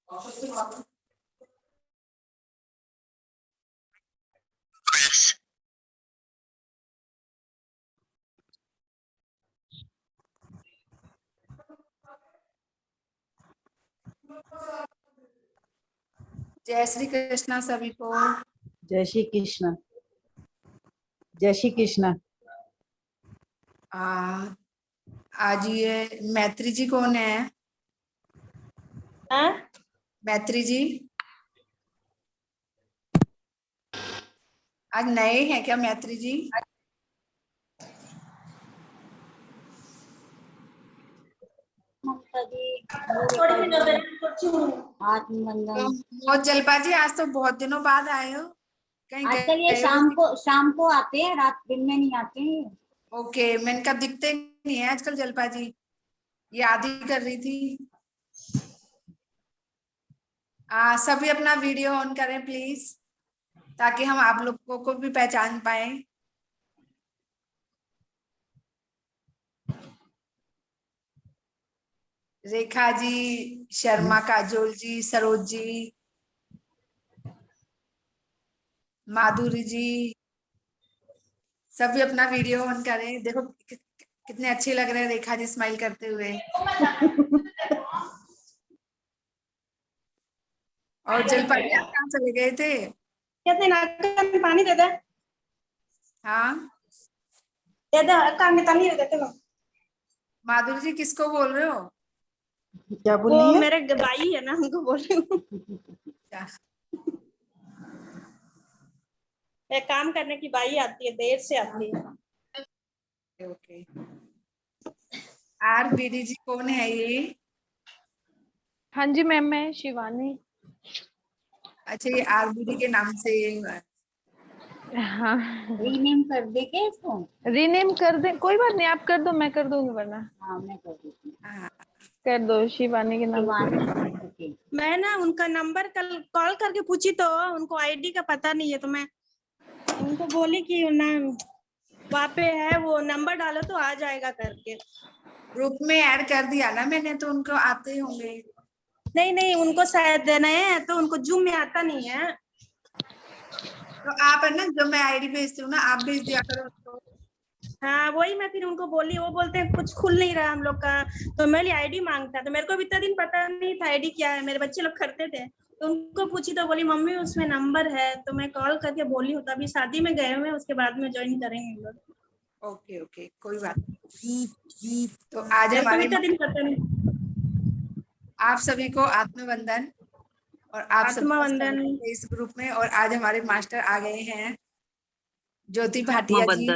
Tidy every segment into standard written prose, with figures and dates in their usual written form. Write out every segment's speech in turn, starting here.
जय श्री कृष्णा सभी को। जय श्री कृष्ण। जय श्री कृष्ण। आज ये मैत्री जी कौन है? मैत्री जी आज नए हैं क्या मैत्री जी? बहुत जलपा जी, आज तो बहुत दिनों बाद आए हो। कहीं आजकल ये गए हो? शाम को आते हैं, रात दिन में नहीं आते हैं। ओके, मैंने कहा दिखते नहीं है आजकल जलपा जी, याद ही कर रही थी। सभी अपना वीडियो ऑन करें प्लीज, ताकि हम आप लोगों को भी पहचान पाए। रेखा जी, शर्मा काजोल जी, सरोज जी, माधुरी जी, सभी अपना वीडियो ऑन करें। देखो कितने अच्छे लग रहे हैं रेखा जी स्माइल करते हुए। और जलपा जी आप कहाँ चले गए थे? कहते नाक में पानी दे दे। हाँ दे दे, कान में पानी दे देते हो। माधुरी जी किसको बोल रहे हो? क्या बोल वो रही है? मेरे भाई है ना, उनको बोल रही हूँ। एक काम करने की बाई आती है, देर से आती है। ओके। आर बीडी जी कौन है ये? हाँ जी मैम, मैं शिवानी। अच्छा, ये आर बीडी के नाम से हाँ, रीनेम कर दे के इसको? रीनेम कर दे, कोई बात नहीं, आप कर दो, मैं कर दूंगी वरना। हाँ मैं कर देती हूँ। कर दो शिवानी के नाम शिवानी। मैं ना उनका नंबर कल कॉल करके पूछी तो उनको आईडी का पता नहीं है, तो मैं उनको बोली कि ना वहाँ पे है, वो नंबर डालो तो आ जाएगा करके। ग्रुप में ऐड कर दिया ना मैंने, तो उनको आते होंगे। नहीं, उनको शायद देना है, तो उनको जूम में आता नहीं है। तो आप है ना, जो मैं आईडी भेजती हूँ ना, आप भेज दिया करो उनको। हाँ वही मैं फिर उनको बोली, वो बोलते हैं कुछ खुल नहीं रहा हम लोग का, तो मेरी आईडी मांगता, तो मेरे को भी इतना दिन पता नहीं था आईडी क्या है, मेरे बच्चे लोग करते थे, तो उनको पूछी तो बोली मम्मी उसमें नंबर है, तो मैं कॉल करके बोली हूँ, अभी शादी में गए हुए, उसके बाद में ज्वाइन करेंगे हम लोग। ओके ओके, कोई बात नहीं। तो आज मेरे को भी हमारे इतना दिन पता नहीं। आप सभी को आत्मवंदन, और आप सभी का आत्मवंदन। स्वागत है इस ग्रुप में। और आज हमारे मास्टर आ गए हैं, ज्योति भाटिया जी।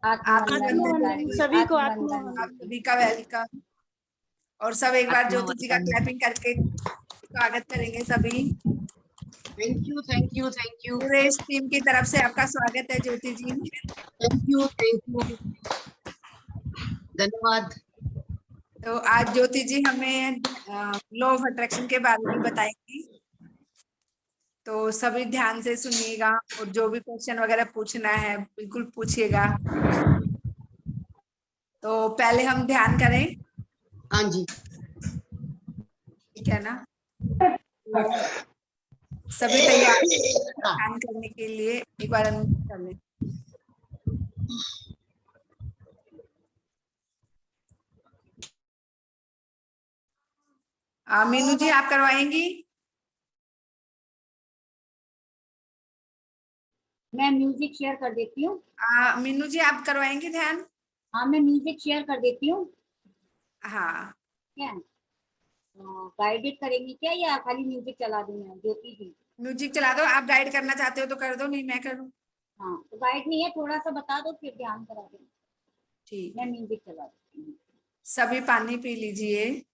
आत्मवंदन सभी को आप आत्मवंदन। सभी का वेलकम। और सब एक बार ज्योति जी का क्लैपिंग करके स्वागत करेंगे सभी। Thank you thank you thank you. पूरे इस टीम की तरफ से आपका स्वागत है ज्योति जी। थैंक यू धन्यवाद। तो आज ज्योति जी हमें लॉ ऑफ अट्रैक्शन के बारे में बताएंगी, तो सभी ध्यान से सुनिएगा, और जो भी क्वेश्चन वगैरह पूछना है बिल्कुल पूछिएगा। तो पहले हम ध्यान करें। हाँ जी, ठीक है ना? तो सभी तैयार ध्यान करने के लिए एक बार हम कर लें। मीनू जी आप करवाएंगी? मैं म्यूजिक शेयर कर देती हूँ। मीनू जी आप करवाएंगी ध्यान? हाँ मैं म्यूजिक शेयर कर देती हूँ। हाँ, क्या गाइडेड करेंगी क्या, या खाली म्यूजिक चला दूँ मैं ज्योति जी? म्यूजिक चला दो। आप गाइड करना चाहते हो तो कर दो, नहीं मैं करूँ? हाँ तो गाइड नहीं है, थोड़ा सा बता दो फिर ध्यान करा देंगे। ठीक, मैं म्यूजिक चला देती हूँ। सभी पानी पी लीजिए।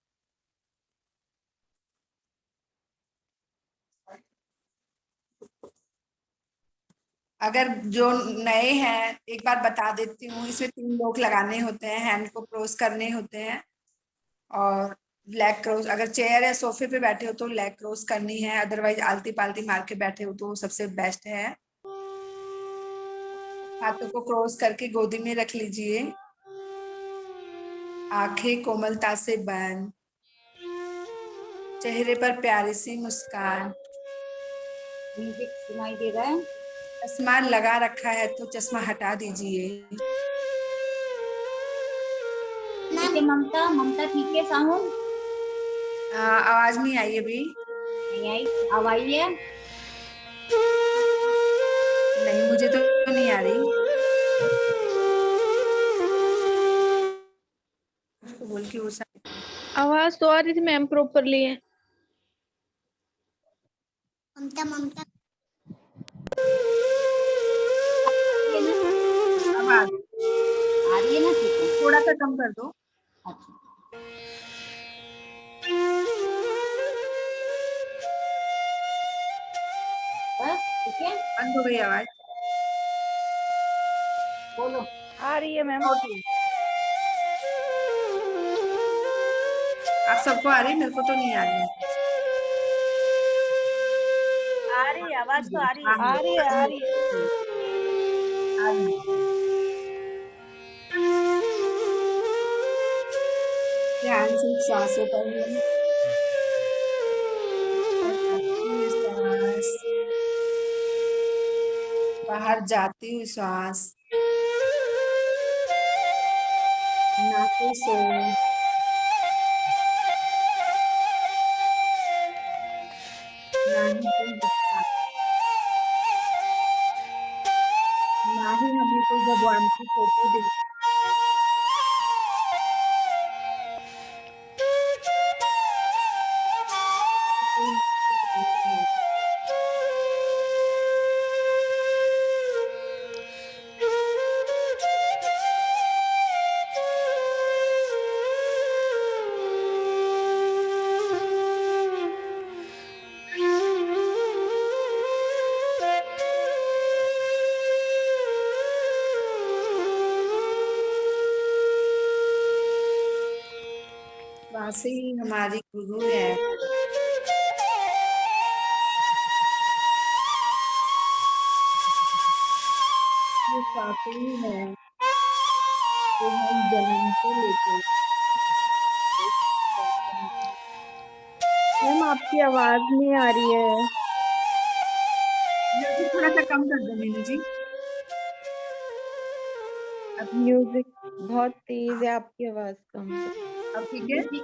अगर जो नए हैं, एक बार बता देती हूँ, इसमें 3 लोग लगाने होते हैं, हैंड को क्रॉस करने होते हैं, और लेग क्रॉस, अगर चेयर या सोफे पे बैठे हो तो लेग क्रॉस करनी है, अदरवाइज आलती पालती मार के बैठे हो तो सबसे बेस्ट है। हाथों को क्रॉस करके गोदी में रख लीजिए, आंखें कोमलता से बंद, चेहरे पर प्यारी सी मुस्कान। म्यूजिक सुनाई दे रहा है। चश्मा लगा रखा है तो चश्मा हटा दीजिए। ठीक है ममता, ममता ठीक है साउंड? आवाज नहीं आई अभी। नहीं आई, अब आई है। नहीं, मुझे तो नहीं आ रही। उसको बोल के वो आवाज तो आ रही थी मैम प्रॉपरली है। ममता ममता अब आ रही है ना? ठीक है। थोड़ा सा कम कर दो। अच्छा, बस ठीक है, बंद हो गई आवाज। बोलो। आ रही है मैम। आप सबको आ रही, मेरे को तो नहीं आ रही। आ रही है, आवाज तो आ रही है। हाँ, आ रही है, आ रही है। आ रही है। ध्यान से श्वासों पर ही। श्वास बाहर जाती हुई श्वास नाकों से नाभि को दिखा, ना ही हमें कोई भगवान की फोटो दिख। श्वास ही हमारी गुरु है। ये श्वास ही है जो हम जन्म से लेते। मैम आपकी आवाज नहीं आ रही है। म्यूजिक थोड़ा सा कम कर दो मीनू जी। म्यूजिक बहुत तेज है, आपकी आवाज कम। अब ठीक है। म्यूजिक,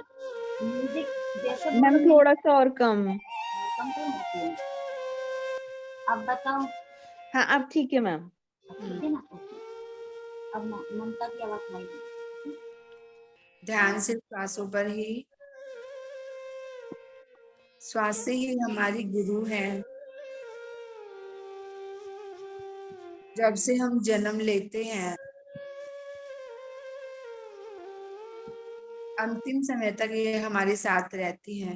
म्यूजिक जैसे मैम बोलोगे थोड़ा सा और कम। कम तो होती है। अब बताओ। हाँ अब ठीक है मैम। अब ठीक है ना? ओके। अब ममता की आवाज सुनाई दे। ध्यान से श्वासों पर ही। श्वास ही हमारी गुरु है। जब से हम जन्म लेते हैं अंतिम समय तक ये हमारे साथ रहती हैं।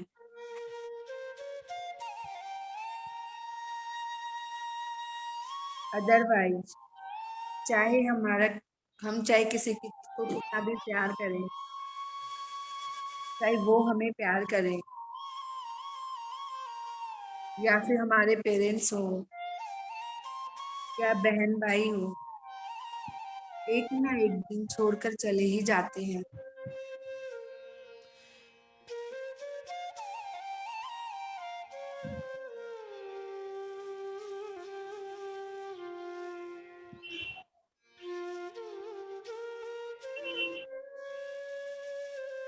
अदरवाइज हम चाहे किसी को कितना भी प्यार करें, चाहे वो हमें प्यार करे, या फिर हमारे पेरेंट्स हो या बहन भाई हो, एक ना एक दिन छोड़कर चले ही जाते हैं।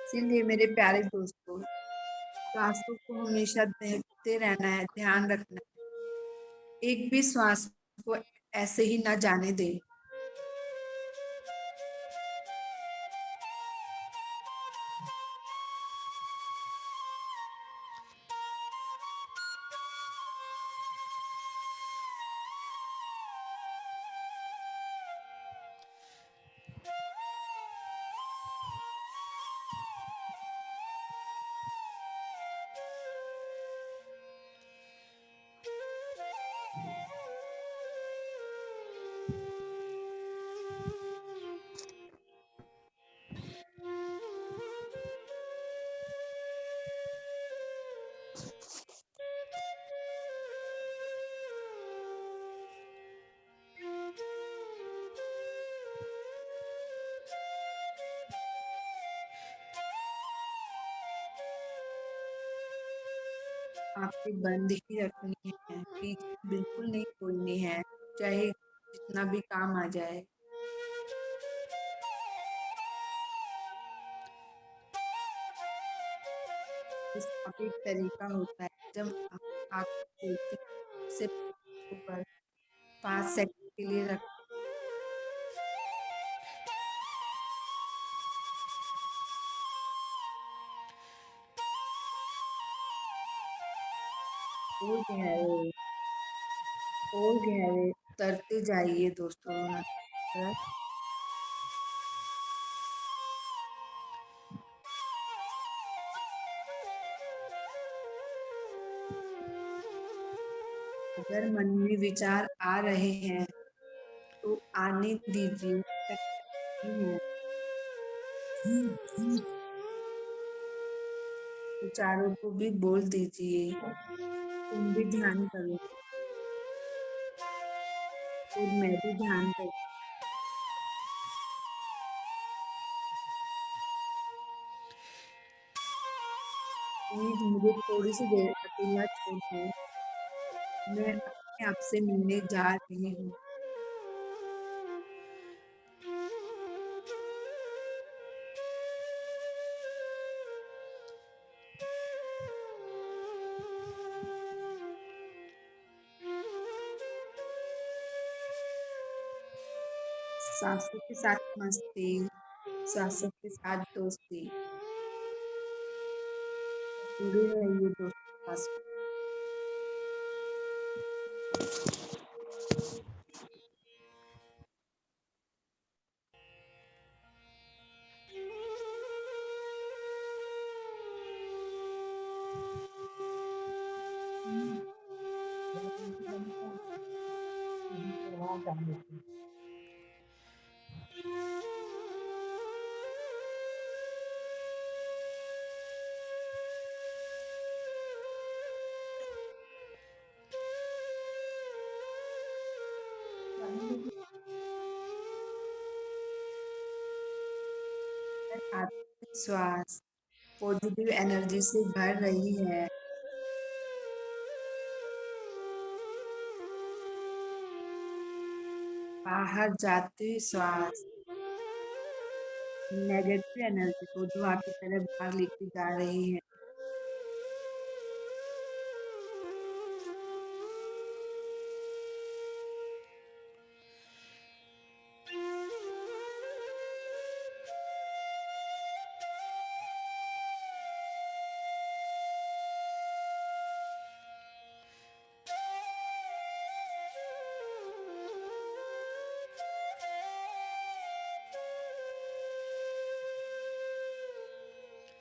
इसीलिए मेरे प्यारे दोस्तों, श्वासों को हमेशा देखते रहना है, ध्यान रखना है। एक भी श्वास को ऐसे ही ना जाने दे। आंखें बंद ही रखनी है, बीच में बिल्कुल नहीं खोलनी है, चाहे जितना भी काम आ जाए। इसका भी एक तरीका होता है, जब आप आँख खोलते हैं से ऊपर 5 सेकंड के लिए रख और गहरे और गहरे उतरते जाइए दोस्तों अंदर। अगर मन में विचार आ रहे हैं तो आने दीजिए, नहीं है। विचारों को भी बोल दीजिए, तुम भी ध्यान करो और मैं भी ध्यान करूँ। प्लीज मुझे थोड़ी सी देर अकेला छोड़ दो, मैं अपने आप से मिलने जा रही हूँ। सांसों के साथ मस्ती, सांसों के साथ दोस्ती, जुड़े रहिए दोस्तों के पास। आत्मविश्वास पॉजिटिव एनर्जी से भर रही है। बाहर जाते हुए श्वास नेगेटिव एनर्जी को धुआं की तरह बाहर लेके जा रही है।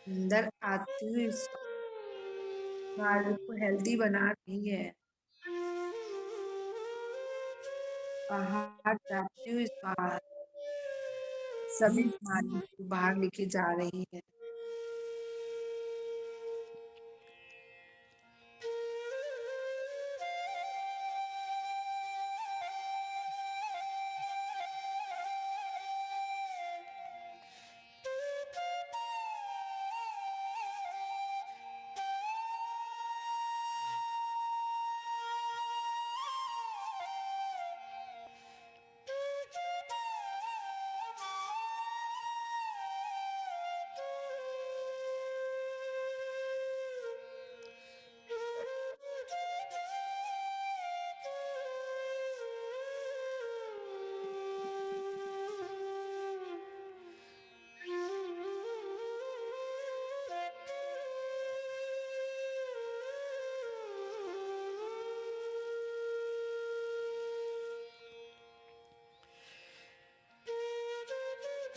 अंदर आती हुई बाहर को हेल्दी बना रही है। बाहर जाती हुई श्वास सभी बीमारियों को बाहर लेके जा रही है।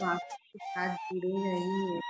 श्वास के साथ जुड़े रहिए।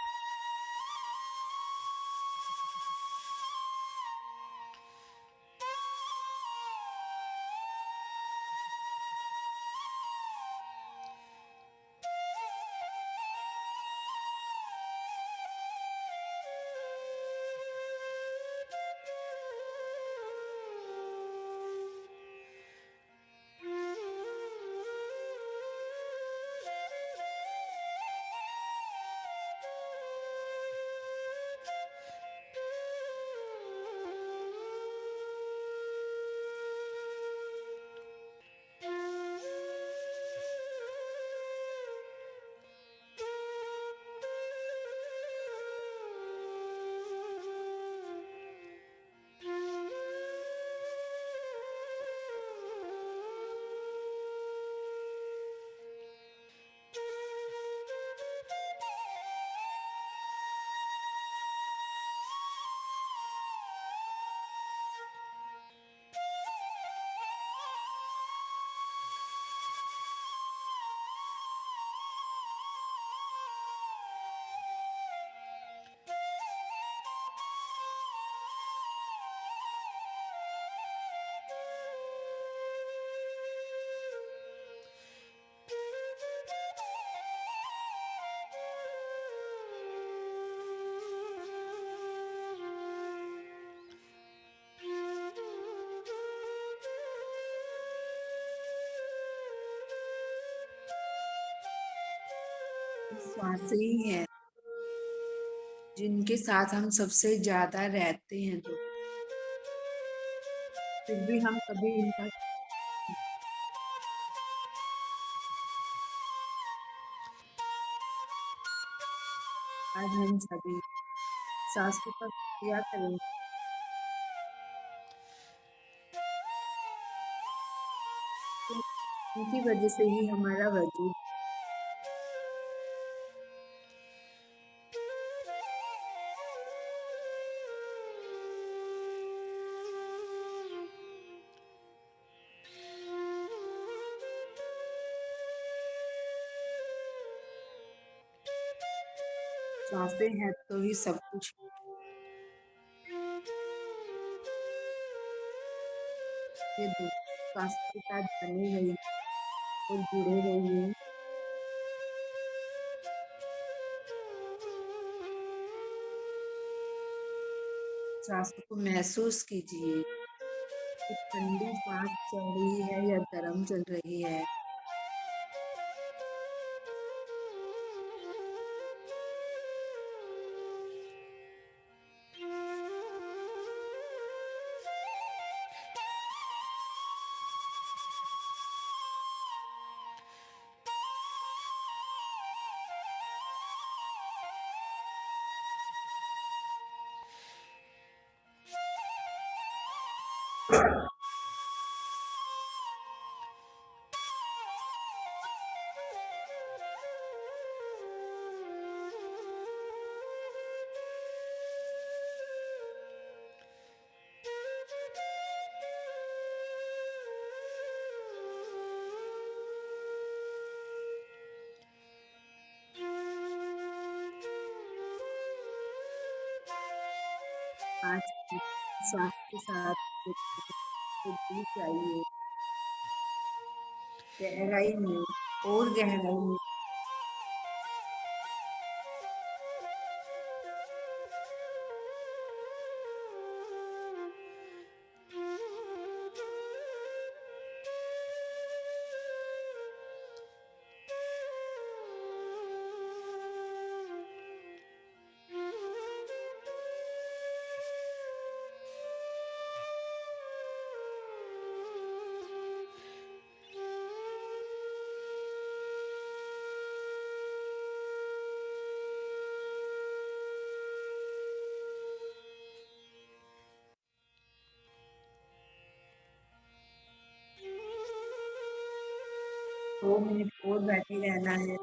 श्वासें ही है जिनके साथ हम सबसे ज्यादा रहते हैं, तो फिर भी हम कभी इनका आज हम सभी सांसों का क्रिया करेंगे। उनकी वजह से ही हमारा वजूद। सांसें हैं तो ही सब कुछ। ये दोस्त सांस के साथ बने रहिए और जुड़े रहिए। सांसों को महसूस कीजिए कि ठंडी सांस चल रही है या गर्म चल रही है। आज की सांस के साथ डूब जाइए गहराई में और गहराई में। दो मिनट और बैठे रहना है।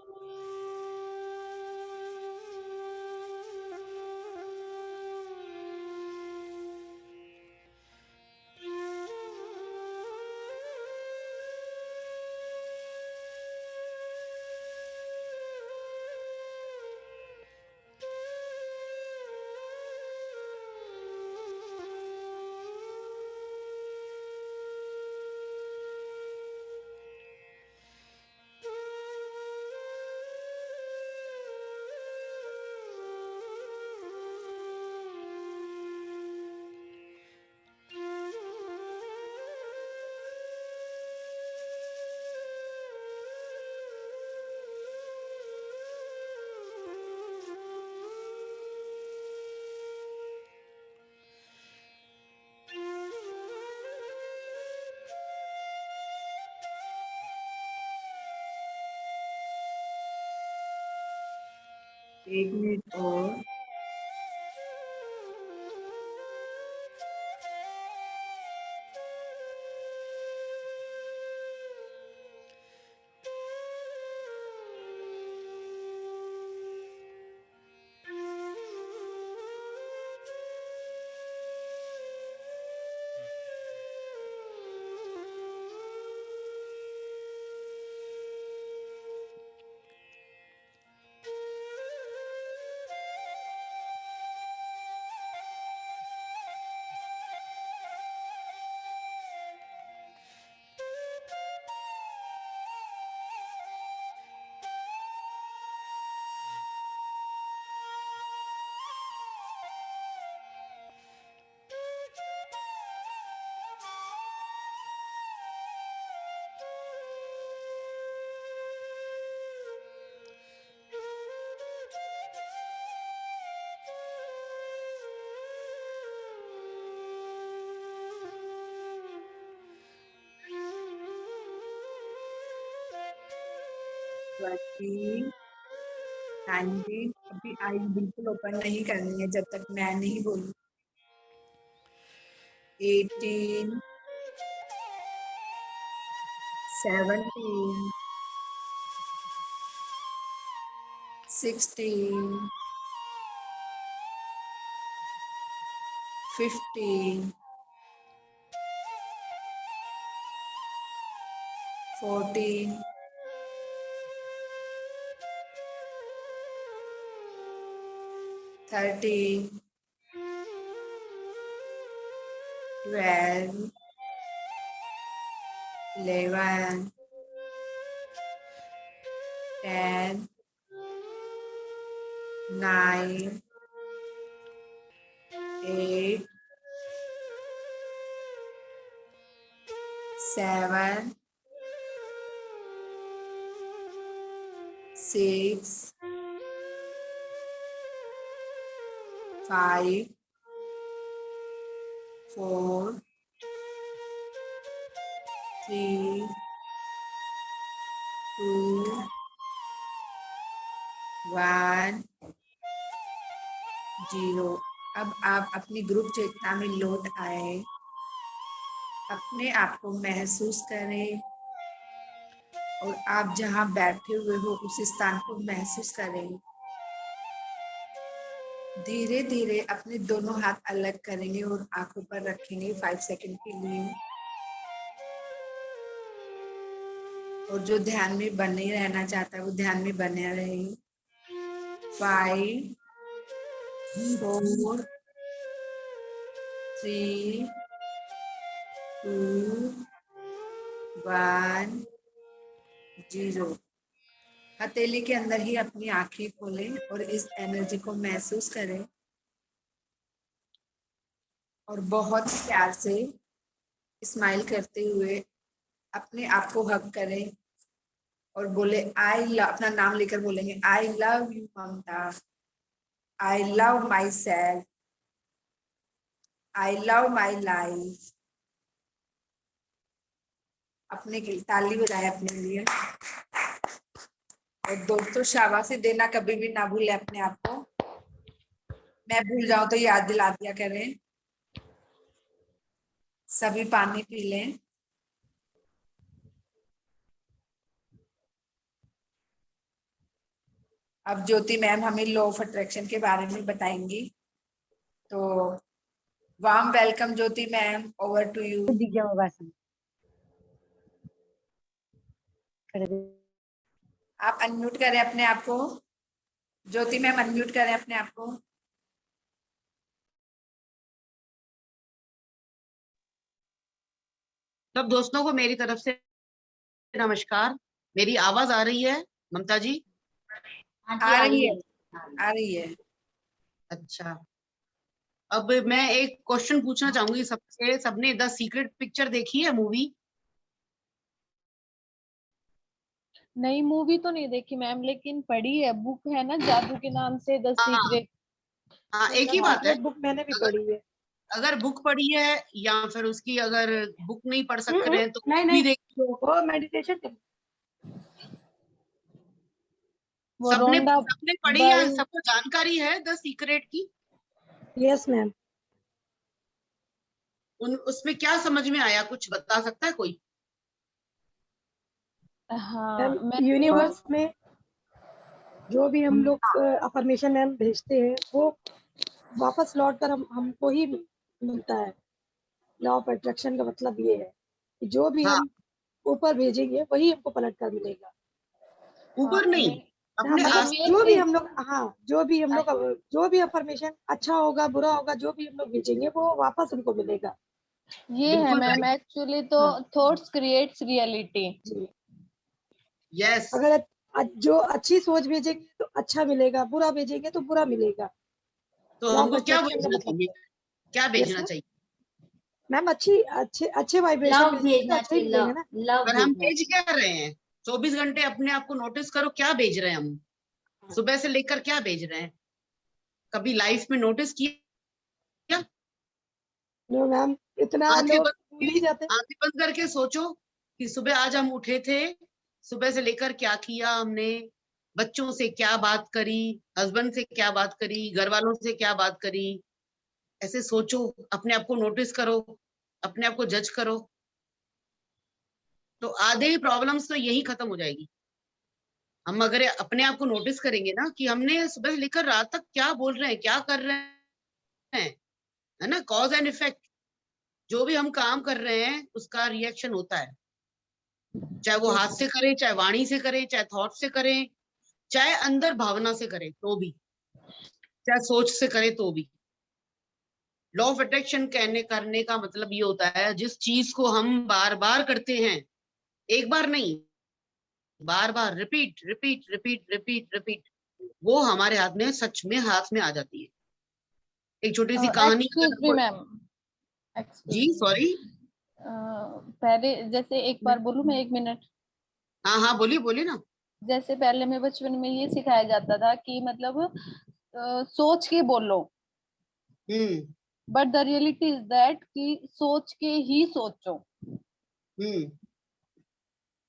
एक मिनट और। 20, 19, अभी आई बिल्कुल ओपन नहीं करनी है जब तक मैं नहीं बोलूं। 18, 17, 16, 15, 14, 13, 12, 11, 10, 9, 8, 7, 6, 5, 4, 3, 2, 1, 0। अब आप अपनी ग्रुप चेतना में लौट आए, अपने आप को महसूस करें और आप जहां बैठे हुए हो उस स्थान को महसूस करें। धीरे धीरे अपने दोनों हाथ अलग करेंगे और आंखों पर रखेंगे 5 सेकंड के लिए। और जो ध्यान में बने रहना चाहता है वो ध्यान में बने रहे। 5, 4, 3, 2, 1, 0। हथेली के अंदर ही अपनी आंखें खोलें और इस एनर्जी को महसूस करें और बहुत प्यार से स्माइल करते हुए अपने आप को हग करें और बोले आई लव, अपना नाम लेकर बोलेंगे I love you Mamta, I love myself, I love my life. अपने के ताली बजाए अपने लिए। और दोस्तों शाबाशी देना कभी भी ना भूले अपने आप को। मैं भूल जाऊं तो याद दिला दिया करें। सभी पानी पी लें। अब ज्योति मैम हमें लॉ ऑफ अट्रैक्शन के बारे में बताएंगी, तो warm welcome Jyoti ma'am, over to you. आप अनम्यूट करें अपने आप को। ज्योति मैम अनम्यूट करें अपने आप को। सब दोस्तों को मेरी तरफ से नमस्कार। मेरी आवाज आ रही है ममता जी? हाँ आ रही है, हाँ। आ रही है। अच्छा, अब मैं एक क्वेश्चन पूछना चाहूंगी सबसे। सबने द सीक्रेट पिक्चर देखी है मूवी? नई मूवी तो नहीं देखी मैम, लेकिन पढ़ी है, बुक है ना जादू के नाम से, द हाँ सीक्रेट। हाँ, एक ही बात है। बुक मैंने भी अगर पढ़ी है। अगर बुक पढ़ी है या फिर उसकी अगर बुक नहीं पढ़ सकते हैं तो नहीं मूवी नहीं, देखी हो। वो मेडिटेशन वो सबने रोंडा सबने पढ़ी है, बर्न। सबको जानकारी है द सीक्रेट की? Yes ma'am. उसमें क्या समझ में आया, कुछ बता सकता है कोई? हाँ मैं यूनिवर्स में जो भी हम लोग अफर्मेशन मैम भेजते हैं वो वापस लौट कर हमको ही मिलता है। लॉ ऑफ अट्रैक्शन का मतलब ये है कि जो भी हाँ, हम ऊपर भेजेंगे वही हमको पलट कर मिलेगा। ऊपर नहीं, अपने मतलब आस जो भी हम लोग, हाँ, जो भी हम लोग, जो भी अफर्मेशन अच्छा होगा बुरा होगा, जो भी हम लोग भेजेंगे वो वापस हमको मिलेगा। ये है बिल्कुल मैम, right। एक्चुअली तो थॉट्स क्रिएट्स रियलिटी। जी, यस। अगर जो अच्छी सोच भेजेंगे तो अच्छा मिलेगा, बुरा भेजेंगे तो बुरा मिलेगा। तो लॉ ऑफ हमको क्या अट्रैक्शन का भेजना मतलब चाहिए, क्या यस भेजना मैम। चाहिए? मैम अच्छे वाइब्रेशन लव भेजेंगे तो भेजना अच्छा ही चाहिए, मिलेगा ना। लव पर हम भेजना भेज क्या रहे हैं? 24 घंटे अपने आप को नोटिस करो, क्या भेज रहे हैं हम? सुबह से लेकर क्या भेज रहे हैं? कभी लाइफ में नोटिस किया? नो मैम, इतना आंखें लोग बंद भूल ही जाते हैं। आंखें बंद करके सोचो कि सुबह आज हम उठे थे, सुबह से लेकर क्या किया हमने, बच्चों से क्या बात करी, हस्बैंड से क्या बात करी, घर वालों से क्या बात करी। ऐसे सोचो, अपने आप को नोटिस करो, अपने आप को जज करो, तो आधे प्रॉब्लम्स तो यही खत्म हो जाएगी। हम अगर अपने आप को नोटिस करेंगे ना कि हमने सुबह से लेकर रात तक क्या बोल रहे हैं, क्या कर रहे हैं, है ना, कॉज एंड इफेक्ट। जो भी हम काम कर रहे हैं उसका रिएक्शन होता है, चाहे वो हाथ से करें, चाहे वाणी से करें, चाहे थॉट से करें, चाहे अंदर भावना से करें तो भी, चाहे सोच से करें तो भी। लॉ ऑफ अट्रैक्शन करने का मतलब ये होता है, जिस चीज को हम बार बार करते हैं, एक बार नहीं, बार बार repeat repeat repeat repeat repeat, वो हमारे हाथ में, सच में हाथ में आ जाती है। एक छोटी सी कहानी एक्सक्यूज मी मैम, जी सॉरी, पहले जैसे एक बार बोलूं मैं, 1 मिनट। हाँ हाँ बोलिए बोलिए ना। जैसे पहले में बचपन में ये सिखाया जाता था कि मतलब सोच के बोलो, hmm but the reality is that कि सोच के ही सोचो। हम्म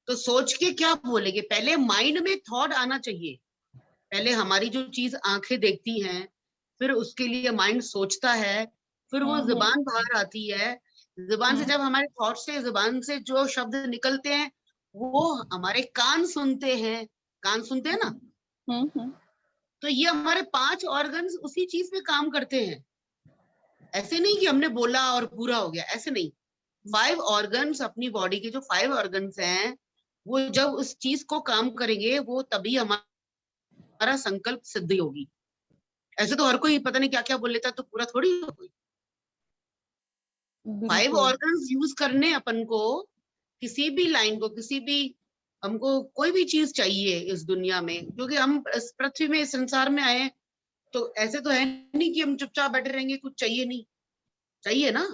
तो सोच के क्या बोलेंगे, पहले माइंड में थॉट आना चाहिए। पहले हमारी जो चीज आंखें देखती हैं, फिर उसके लिए माइंड सोचता है, फिर वो जुबान बाहर आती है। जुबान से जब हमारे थॉट से, जुबान से जो शब्द निकलते हैं, वो हमारे कान सुनते हैं, कान सुनते हैं ना, हम्म। तो ये हमारे 5 ऑर्गन्स उसी चीज में काम करते हैं। ऐसे नहीं कि हमने बोला और पूरा हो गया, ऐसे नहीं। 5 ऑर्गन्स, अपनी बॉडी के जो 5 ऑर्गन्स हैं, वो जब उस चीज को काम करेंगे, वो तभी हमारा संकल्प सिद्धि होगी। ऐसे तो हर कोई पता नहीं क्या क्या बोल लेता, तो पूरा थोड़ी हो कोई। 5 बिल्कुल। ऑर्गन्स यूज करने अपन को, किसी भी लाइन को, किसी भी, हमको कोई भी चीज चाहिए इस दुनिया में, क्योंकि हम इस पृथ्वी में, इस संसार में आए, तो ऐसे तो है नहीं कि हम चुपचाप बैठे रहेंगे, कुछ चाहिए नहीं, चाहिए ना।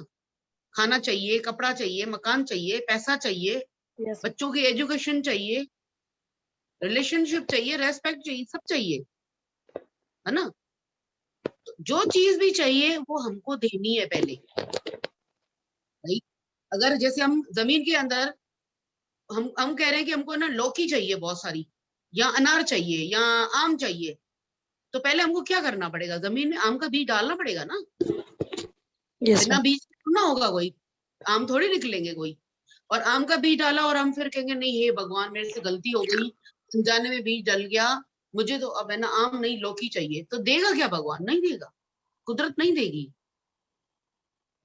खाना चाहिए, कपड़ा चाहिए, मकान चाहिए, पैसा चाहिए, यस बच्चों की एजुकेशन चाहिए, रिलेशनशिप चाहिए, रेस्पेक्ट चाहिए, सब चाहिए, है ना। तो जो चीज भी चाहिए वो हमको देनी है पहले भाई। अगर जैसे हम जमीन के अंदर, हम कह रहे हैं कि हमको ना लौकी चाहिए बहुत सारी, या अनार चाहिए, या आम चाहिए, तो पहले हमको क्या करना पड़ेगा, जमीन में आम का बीज डालना पड़ेगा ना। यस बिना बीज ना होगा कोई, आम थोड़ी निकलेंगे कोई। और आम का बीज डाला और हम फिर कहेंगे नहीं हे भगवान मेरे से गलती हो गई, अनजाने में बीज डल गया, मुझे तो अब है ना आम नहीं लौकी चाहिए, तो देगा क्या भगवान? नहीं देगा, कुदरत नहीं देगी।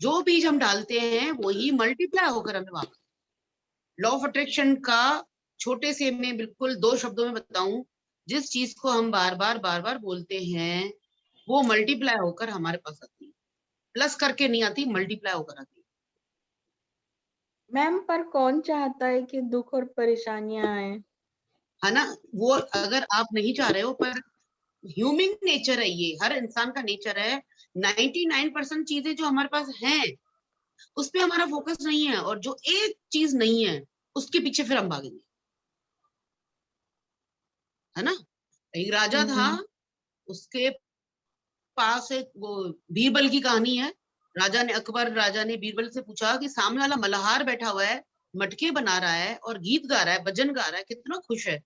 जो बीज हम डालते हैं वही मल्टीप्लाई होकर हमें वापस। लॉ ऑफ अट्रैक्शन का छोटे से मैं बिल्कुल 2 शब्दों में बताऊं, जिस चीज को हम बार बार बोलते हैं, वो मल्टीप्लाई होकर हमारे पास आती है। प्लस करके नहीं आती, मल्टीप्लाई होकर आती है। मैम पर कौन चाहता है कि दुख और परेशानियां आए? है ना, वो अगर आप नहीं चाह रहे हो, पर ह्यूमन नेचर है, ये हर इंसान का नेचर है। 99% चीजें जो हमारे पास हैं, उस पे हमारा फोकस नहीं है, और जो एक चीज नहीं है उसके पीछे फिर हम भागेंगे, है ना। एक राजा था, उसके पास एक वो बीरबल की कहानी है। राजा ने बीरबल से पूछा कि सामने वाला मल्हार बैठा हुआ है, मटके बना रहा है और गीत गा रहा है, भजन गा रहा है, कितना खुश है।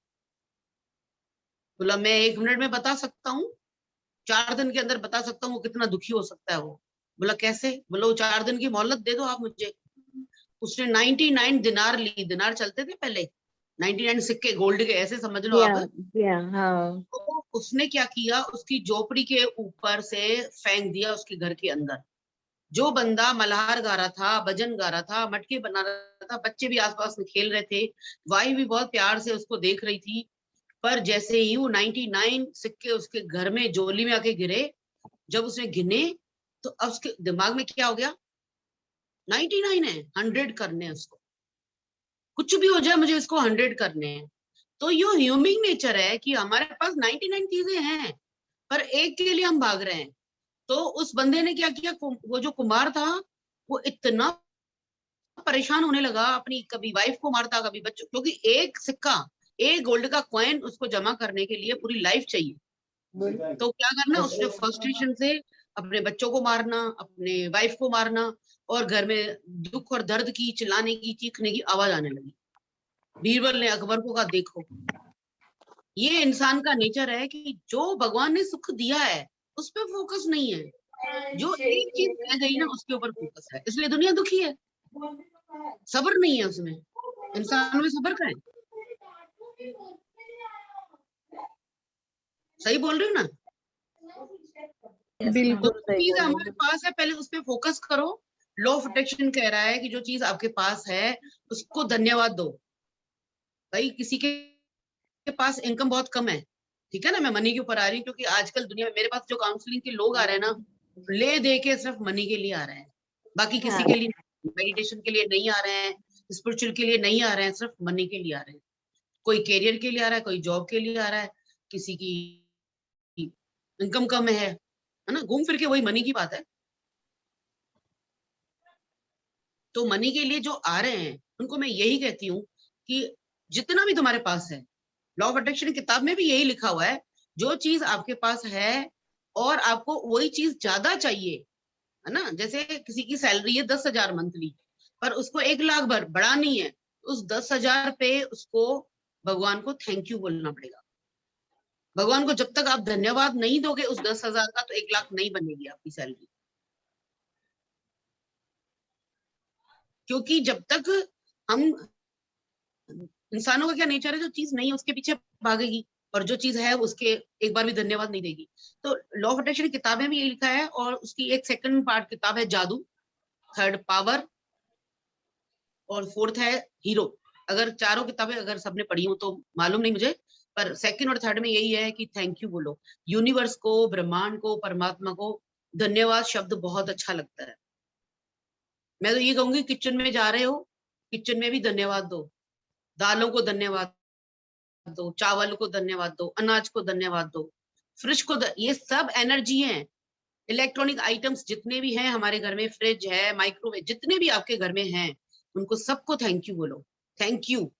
बोला मैं 1 मिनट में बता सकता हूँ, 4 दिन के अंदर बता सकता हूँ वो कितना दुखी हो सकता है वो। बोला कैसे? बोला वो 4 दिन की मोहलत दे दो आप मुझे। उसने 99 दिनार ली, दिनार चलते थे पहले, 99 सिक्के गोल्ड के, ऐसे समझ लो आप। हाँ। तो उसने क्या किया, उसकी झोपड़ी के ऊपर से फेंक दिया उसके घर के अंदर। जो बंदा मल्हार गा रहा था, भजन गा रहा था, मटके बना रहा था, बच्चे भी आसपास में खेल रहे थे, वाई भी बहुत प्यार से उसको देख रही थी, पर जैसे ही वो 99 सिक्के उसके घर में झोली में आके गिरे, जब उसने गिने, तो अब उसके दिमाग में क्या हो गया, 99 है, 100 करने हैं उसको, कुछ भी हो जाए मुझे इसको 100 करने हैं। तो ये ह्यूमन नेचर है कि हमारे पास 99 चीजें हैं, पर एक के लिए हम भाग रहे हैं। तो उस बंदे ने क्या किया, वो जो कुमार था, वो इतना परेशान होने लगा, अपनी कभी वाइफ को मारता, कभी बच्चों, क्योंकि एक सिक्का, एक गोल्ड का कॉइन उसको जमा करने के लिए पूरी लाइफ चाहिए। तो क्या करना, उसने फ्रस्ट्रेशन से अपने बच्चों को मारना, अपने वाइफ को मारना, और घर में दुख और दर्द की, चिल्लाने की, चीखने की आवाज आने लगी। बीरबल ने अकबर को कहा देखो, ये इंसान का नेचर है कि जो भगवान ने सुख दिया है उस पर फोकस नहीं है, जो एक चीज रह गई ना उसके ऊपर फोकस है, इसलिए दुनिया दुखी है। सब्र नहीं है उसमें, इंसान में सब्र का है। सही बोल रही हूँ ना? बिल्कुल तो सही चीज बोल रही हमारे पास है, पहले उस पर फोकस करो। लॉ ऑफ अट्रैक्शन कह रहा है कि जो चीज आपके पास है उसको धन्यवाद दो। भाई किसी के पास इनकम बहुत कम है, ठीक है ना, मैं मनी के ऊपर आ रही हूँ, क्योंकि आजकल दुनिया में मेरे पास जो काउंसलिंग के लोग आ रहे हैं ना, ले दे के सिर्फ मनी के लिए आ रहे हैं, बाकी किसी हाँ। के लिए मेडिटेशन के लिए नहीं आ रहे हैं, स्पिरिचुअल के लिए नहीं आ रहे हैं, सिर्फ मनी के लिए आ रहे हैं। कोई कैरियर के लिए आ रहा है, कोई जॉब के लिए आ रहा है, किसी की इनकम कम है ना, घूम फिर के वही मनी की बात है। तो मनी के लिए जो आ रहे हैं उनको मैं यही कहती हूँ कि जितना भी तुम्हारे पास है, लॉ ऑफ अट्रैक्शन की किताब में भी यही लिखा हुआ है, जो चीज आपके पास है और आपको वही चीज ज्यादा चाहिए, है ना, जैसे किसी की सैलरी है 10,000 मंथली, पर उसको 1,00,000 बढ़ानी है, उस 10,000 पे उसको भगवान को थैंक यू बोलना पड़ेगा। भगवान को जब तक आप धन्यवाद नहीं दोगे उस 10,000 का, तो 1,00,000 नहीं बनेगी आपकी सैलरी। क्योंकि जब तक हम, इंसानों का क्या नेचर है, जो चीज नहीं है उसके पीछे भागेगी, और जो चीज है उसके एक बार भी धन्यवाद नहीं देगी। तो लॉ ऑफ अट्रैक्शन की किताबें भी ये लिखा है, और उसकी एक सेकंड पार्ट किताब है जादू, थर्ड पावर, और फोर्थ है हीरो। अगर चारों किताबें अगर सबने पढ़ी हो तो मालूम नहीं मुझे, पर सेकंड और थर्ड में यही है कि थैंक यू बोलो यूनिवर्स को, ब्रह्मांड को, परमात्मा को। धन्यवाद शब्द बहुत अच्छा लगता है। मैं तो ये कहूंगी, किचन में जा रहे हो, किचन में भी धन्यवाद दो, दालों को धन्यवाद दो, चावल को धन्यवाद दो, अनाज को धन्यवाद दो, फ्रिज को ये सब एनर्जी है। इलेक्ट्रॉनिक आइटम्स जितने भी हैं हमारे घर में, फ्रिज है, माइक्रोवेव, जितने भी आपके घर में हैं, उनको सबको थैंक यू बोलो। थैंक यू,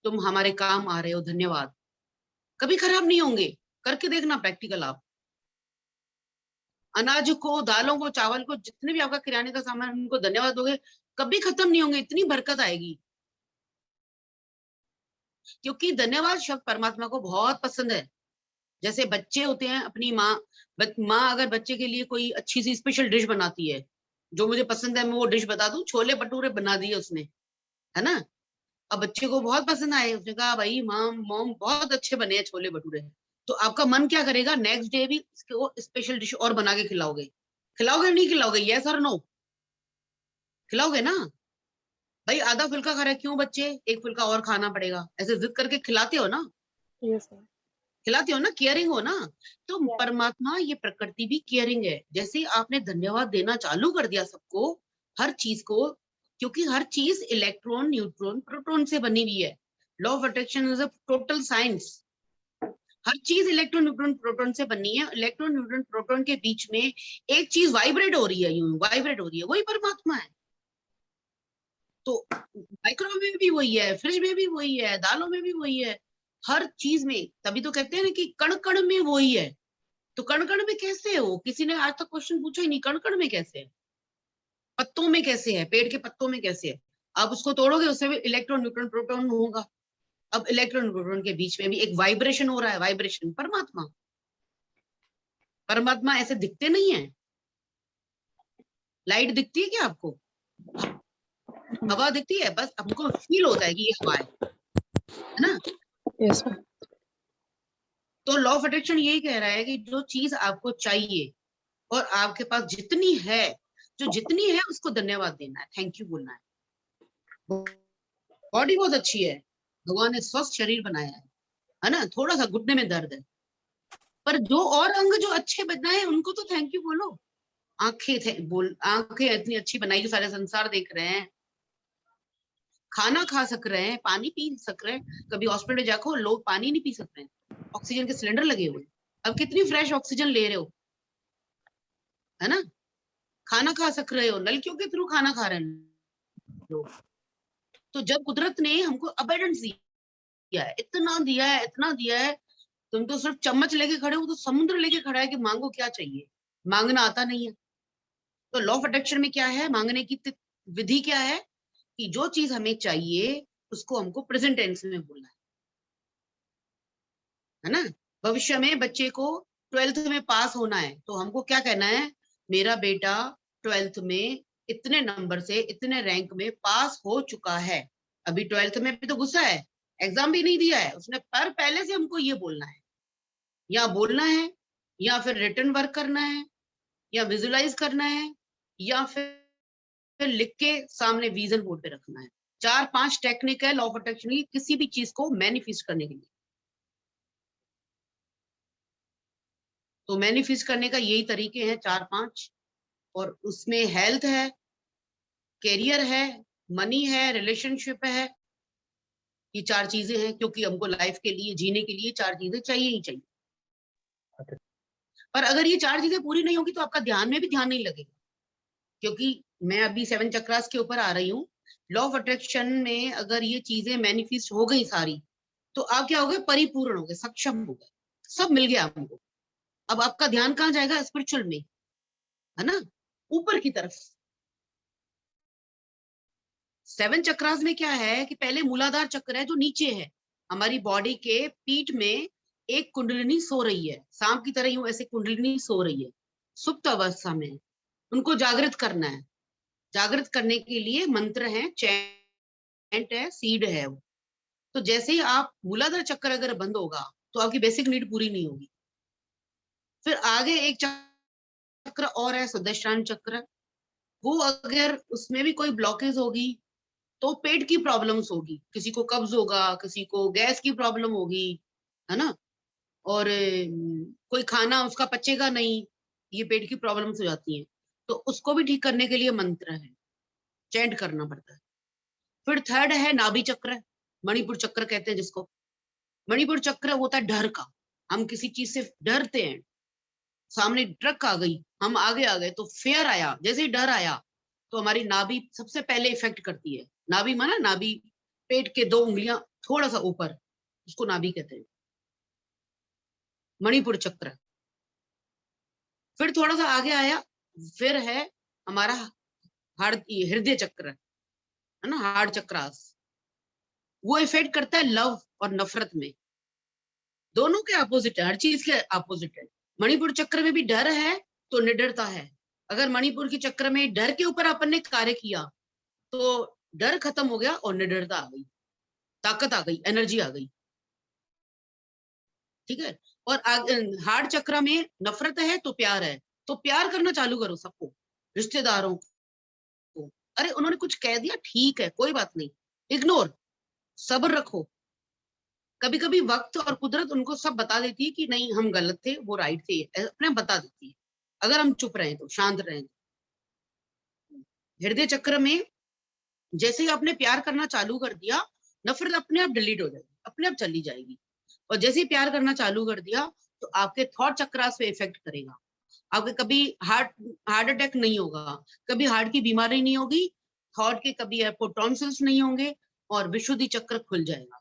तुम हमारे काम आ रहे हो, धन्यवाद। कभी खराब नहीं होंगे, करके देखना प्रैक्टिकल आप। अनाज को, दालों को, चावल को, जितने भी आपका किराने का सामान, उनको धन्यवाद दोगे, कभी खत्म नहीं होंगे, इतनी बरकत आएगी। क्योंकि धन्यवाद शब्द परमात्मा को बहुत पसंद है। जैसे बच्चे होते हैं, अपनी माँ अगर बच्चे के लिए कोई अच्छी सी स्पेशल डिश बनाती है, जो मुझे पसंद है मैं वो डिश बता दूं, छोले भटूरे बना दिए उसने, है ना, अब बच्चे को बहुत पसंद आए, उसने कहा भाई मॉम बहुत अच्छे बने हैं छोले भटूरे, तो आपका मन क्या करेगा, नेक्स्ट डे भी इसको स्पेशल डिश और बना के खिलाओगे। खिलाओगे नहीं खिलाओगे, यस और नो? खिलाओगे ना। भाई आधा फुल्का खा रहे क्यों बच्चे, एक फुल्का और खाना पड़ेगा, ऐसे जिद करके खिलाते हो ना, यस सर। खिलाते हो ना, केयरिंग हो ना। तो Yeah. परमात्मा, ये प्रकृति भी केयरिंग है। जैसे आपने धन्यवाद देना चालू कर दिया सबको, हर चीज को, क्योंकि हर चीज इलेक्ट्रॉन, न्यूट्रॉन, प्रोटॉन से बनी हुई है। Law of attraction is a total science. हर चीज इलेक्ट्रॉन, न्यूट्रॉन, प्रोटॉन से बनी है। इलेक्ट्रॉन, न्यूट्रॉन, प्रोटॉन के बीच में एक चीज वाइब्रेट हो रही है, यूं वाइब्रेट हो रही है, वही परमात्मा है। तो माइक्रोवेव में भी वही है, फ्रिज में भी वही है, दालों में भी वही है, हर चीज में। तभी तो कहते हैं ना कि कण कण में वही है। तो कण कण में कैसे है वो? किसी ने आज तक क्वेश्चन पूछा ही नहीं, कण कण में कैसे है, पत्तों में कैसे है, पेड़ के पत्तों में कैसे है। आप उसको तोड़ोगे, उससे भी इलेक्ट्रॉन, न्यूट्रॉन, प्रोटॉन होगा। अब इलेक्ट्रॉन, प्रोटॉन के बीच में भी एक वाइब्रेशन हो रहा है, वाइब्रेशन परमात्मा। परमात्मा ऐसे दिखते नहीं है। लाइट दिखती है क्या आपको? हवा दिखती है, बस हमको फील होता है कि ये हवा है ना। Yes sir. तो लॉ ऑफ अट्रैक्शन यही कह रहा है कि जो चीज आपको चाहिए और आपके पास जितनी है, जो जितनी है उसको धन्यवाद देना है, थैंक यू बोलना है। बॉडी बहुत अच्छी है, भगवान ने स्वस्थ शरीर बनाया है ना, थोड़ा सा घुटने में दर्द है, पर जो और अंग जो अच्छे बनाए उनको तो थैंक यू बोलो। आंखें आंखें इतनी अच्छी बनाई जो सारे संसार देख रहे हैं, खाना खा सक रहे हैं, पानी पी सक रहे हैं। कभी हॉस्पिटल में जाको, लोग पानी नहीं पी सक रहे हैं, ऑक्सीजन के सिलेंडर लगे हुए। अब कितनी फ्रेश ऑक्सीजन ले रहे हो, है ना। खाना खा सक रहे हो, नलकियों के थ्रू खाना खा रहे हैं लोग। तो जब कुदरत ने हमको अबंडेंस दिया है, इतना दिया है, इतना दिया है, तुम तो सिर्फ चम्मच लेके खड़े हो, तो समुद्र लेके खड़ा है कि मांगो क्या चाहिए। मांगना आता नहीं है। तो लॉ ऑफ अट्रैक्शन में क्या है, मांगने की विधि क्या है कि जो चीज हमें चाहिए उसको हमको प्रेजेंट टेंस में बोलना है ना। भविष्य में बच्चे को 12th में पास होना है तो हमको क्या कहना है, मेरा बेटा 12th में इतने नंबर से इतने रैंक में पास हो चुका है। अभी 12th में भी तो गुस्सा है, एग्जाम भी नहीं दिया है उसने, पर पहले से हमको ये बोलना है, या बोलना है, या फिर रिटन वर्क करना है, या विजुलाइज करना है, या फिर लिख के सामने विजन बोर्ड पे रखना है। 4-5 टेक्निक है लॉ ऑफ अट्रैक्शन की किसी भी चीज को मैनिफेस्ट करने के लिए। तो मैनिफेस्ट करने का यही तरीके हैं 4-5, और उसमें हेल्थ है, कैरियर है, मनी है, रिलेशनशिप है, ये 4 चीजें हैं, क्योंकि हमको लाइफ के लिए, जीने के लिए 4 चीजें चाहिए ही चाहिए। पर अगर ये 4 चीजें पूरी नहीं होगी तो आपका ध्यान में भी ध्यान नहीं लगेगा, क्योंकि मैं अभी 7 चक्रास के ऊपर आ रही हूँ। लॉ ऑफ अट्रैक्शन में अगर ये चीजें मैनिफेस्ट हो गई सारी, तो आप क्या हो गए, परिपूर्ण हो गए, सक्षम हो गए, सब मिल गया हमको। अब आपका ध्यान कहाँ जाएगा, स्पिरिचुअल में, है ना, ऊपर की तरफ। 7 चक्रास में क्या है कि पहले मूलाधार चक्र है जो नीचे है, हमारी बॉडी के पीठ में एक कुंडलिनी सो रही है, सांप की तरह यूं ऐसे कुंडलिनी सो रही है, सुप्त अवस्था में, उनको जागृत करना है। जागृत करने के लिए मंत्र है, चैंट है, सीड है वो। तो जैसे ही आप मूलाधार चक्र अगर बंद होगा तो आपकी बेसिक नीड पूरी नहीं होगी। फिर आगे एक चक्र और है, स्वादिष्टान चक्र, वो अगर उसमें भी कोई ब्लॉकेज होगी तो पेट की प्रॉब्लम्स होगी, किसी को कब्ज होगा, किसी को गैस की प्रॉब्लम होगी, है ना, और कोई खाना उसका पचेगा नहीं, ये पेट की प्रॉब्लम्स हो जाती हैं। तो उसको भी ठीक करने के लिए मंत्र है, चैंट करना पड़ता है। फिर थर्ड है नाभि चक्र, मणिपुर चक्र कहते हैं जिसको। मणिपुर चक्र होता है डर का, हम किसी चीज से डरते हैं, सामने ट्रक आ गई, हम आगे आ गए तो फेयर आया, जैसे ही डर आया तो हमारी नाभि सबसे पहले इफेक्ट करती है। नाभि माना नाभि, पेट के 2 उंगलियां थोड़ा सा ऊपर, उसको नाभि कहते हैं, मणिपुर चक्र। फिर थोड़ा सा आगे आया, फिर है हमारा हृदय चक्र, है ना, हार्ट चक्रास, वो इफेक्ट करता है लव और नफरत में, दोनों के अपोजिट है, हर चीज के अपोजिट है। मणिपुर चक्र में भी डर है तो निडरता है। अगर मणिपुर के चक्र में डर के ऊपर अपन ने कार्य किया तो डर खत्म हो गया और निडरता आ गई, ताकत आ गई, एनर्जी आ गई, ठीक है। और हार्ट चक्र में नफरत है तो प्यार है, तो प्यार करना चालू करो सबको, रिश्तेदारों को। अरे उन्होंने कुछ कह दिया, ठीक है, कोई बात नहीं, इग्नोर, सब्र रखो। कभी कभी वक्त और कुदरत उनको सब बता देती है कि नहीं हम गलत थे, वो राइट थे, अपने बता देती है, अगर हम चुप रहे तो, शांत रहे। हृदय चक्र में जैसे ही आपने प्यार करना चालू कर दिया, नफरत अपने आप डिलीट हो जाएगी, अपने आप चली जाएगी। और जैसे ही प्यार करना चालू कर दिया तो आपके थॉट चक्रास पे इफेक्ट करेगा, आपके कभी हार्ट अटैक नहीं होगा, कभी हार्ट की बीमारी नहीं होगी, थॉट के कभी आपको टॉन्सिल्स नहीं होंगे, और विशुद्धि चक्र खुल जाएगा,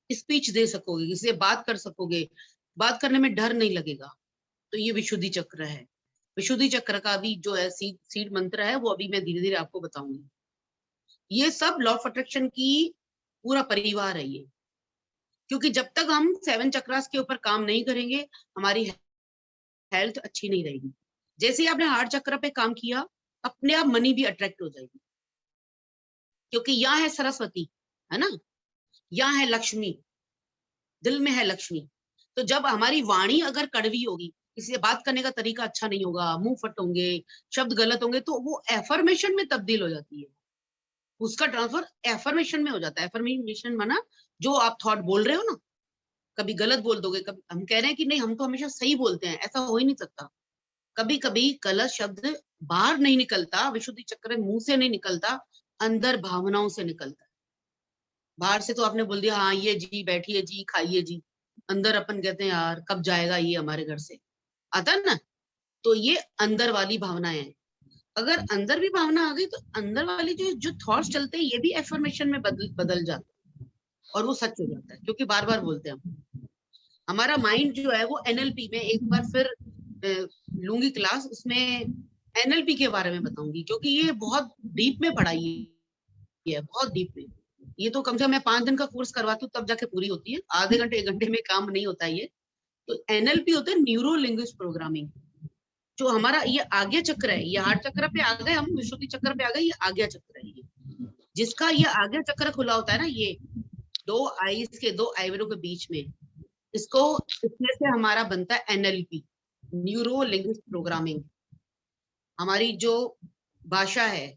स्पीच दे सकोगे, किसी से बात कर सकोगे, बात करने में डर नहीं लगेगा। तो ये विशुद्धि चक्र है। विशुद्धि चक्र का भी जो है सीड मंत्र है, वो अभी मैं धीरे धीरे आपको बताऊंगी। ये सब लॉ ऑफ अट्रैक्शन की पूरा परिवार है ये, क्योंकि जब तक हम 7 चक्रास के ऊपर काम नहीं करेंगे हमारी हेल्थ अच्छी नहीं रहेगी। जैसे ही आपने हार्ट चक्र पे काम किया, अपने आप मनी भी अट्रैक्ट हो जाएगी, क्योंकि यहाँ है सरस्वती, है ना, यहाँ है लक्ष्मी, दिल में है लक्ष्मी। तो जब हमारी वाणी अगर कड़वी होगी, किसी से बात करने का तरीका अच्छा नहीं होगा, मुंह फट होंगे, शब्द गलत होंगे, तो वो एफर्मेशन में तब्दील हो जाती है, उसका ट्रांसफर एफर्मेशन में हो जाता है। एफर्मेशन माना जो आप थॉट बोल रहे हो ना, कभी गलत बोल दोगे, कभी हम कह रहे हैं कि नहीं हम तो हमेशा सही बोलते हैं, ऐसा हो ही नहीं सकता। कभी कभी गलत शब्द बाहर नहीं निकलता, विशुद्धि चक्र मुंह से नहीं निकलता, अंदर भावनाओं से निकलता है। बाहर से तो आपने बोल दिया हाँ ये जी, बैठिए जी, खाइए जी, अंदर अपन कहते हैं यार कब जाएगा ये हमारे घर से, आता है ना। तो ये अंदर वाली भावनाएं हैं। अगर अंदर भी भावना आ गई तो अंदर वाली जो थॉट्स चलते हैं ये भी एफर्मेशन में बदल जाते हैं, और वो सच हो जाता है, क्योंकि बार बार बोलते हैं हम। हमारा माइंड जो है वो एनएलपी में, एक बार फिर लूंगी क्लास, उसमें एनएलपी के बारे में बताऊंगी, क्योंकि ये बहुत डीप में पढ़ाई है, बहुत डीप में। ये तो कम से कम मैं 5 दिन का कोर्स करवाती हूँ तब जाके पूरी होती है, आधे घंटे 1 घंटे में काम नहीं होता ये। तो एनएलपी होता है न्यूरो लिंग्विस्टिक प्रोग्रामिंग। जो हमारा ये आज्ञा चक्र है, ये हार्ट चक्र पे आ गए हम, विशुद्धि चक्र पे आ गए, ये आज्ञा चक्र है। ये जिसका ये आज्ञा चक्र खुला होता है ना, ये 2 आईज के 2 आईब्रो के बीच में, इसको, इसमें से हमारा बनता है एनएलपी, न्यूरो लिंग्विस्टिक प्रोग्रामिंग। हमारी जो भाषा है,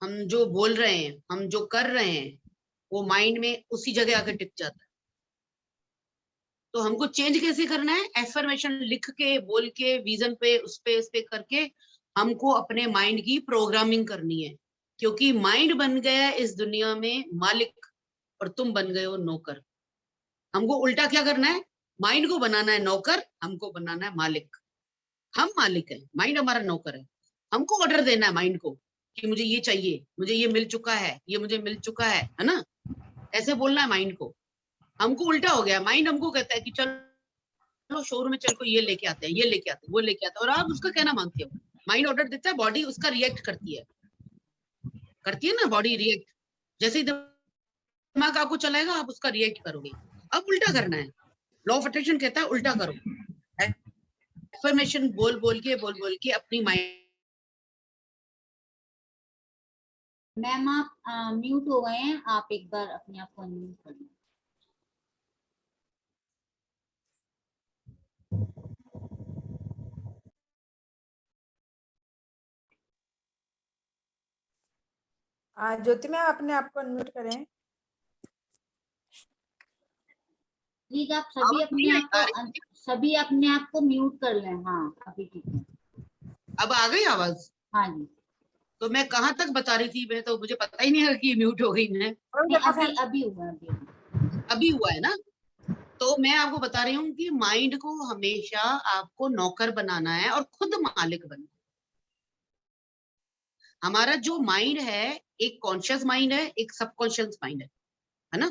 हम जो बोल रहे हैं, हम जो कर रहे हैं, वो माइंड में उसी जगह आकर टिक जाता है। तो हमको चेंज कैसे करना है? एफर्मेशन लिख के, बोल के, विजन पे, उस पे करके हमको अपने माइंड की प्रोग्रामिंग करनी है। क्योंकि माइंड बन गया है इस दुनिया में मालिक और तुम बन गए हो नौकर। हमको उल्टा क्या करना है? माइंड को बनाना है नौकर, हमको बनाना है मालिक। हम मालिक है, माइंड हमारा नौकर है। हमको ऑर्डर देना है माइंड को कि मुझे ये चाहिए, मुझे ये मिल चुका है, ये मुझे मिल चुका है ना? ऐसे बोलना है माइंड को। हमको उल्टा हो गया, माइंड हमको कहता है कि चलो शोरूम में चल को ये लेके आते हैं, ये लेके आते हैं, वो लेके आते हैं, और आप उसका कहना मानते हो। माइंड ऑर्डर देता है, बॉडी उसका रिएक्ट करती है ना, बॉडी रिएक्ट। जैसे ही दिमाग आपको चलाएगा, आप उसका रिएक्ट करोगे। अब उल्टा करना है। लॉ ऑफ अट्रैक्शन कहता है उल्टा करो। एफर्मेशन बोल बोल के अपनी माइंड। मैम आप म्यूट हो गए हैं, आप एक बार अपने आप को अनम्यूट कर लें। ज्योति मैम अपने आप को अनम्यूट करें। प्लीज आप सभी अपने आप को म्यूट कर लें। हाँ अभी ठीक है। अब आ गई आवाज? हाँ जी। तो मैं कहाँ तक बता रही थी? मैं तो, मुझे पता ही नहीं है कि म्यूट हो गई मैं। अभी हुआ है ना? तो मैं आपको बता रही हूँ कि माइंड को हमेशा आपको नौकर बनाना है और खुद मालिक बनना है। हमारा जो माइंड है, एक कॉन्शियस माइंड है, एक सबकॉन्शियस माइंड है ना?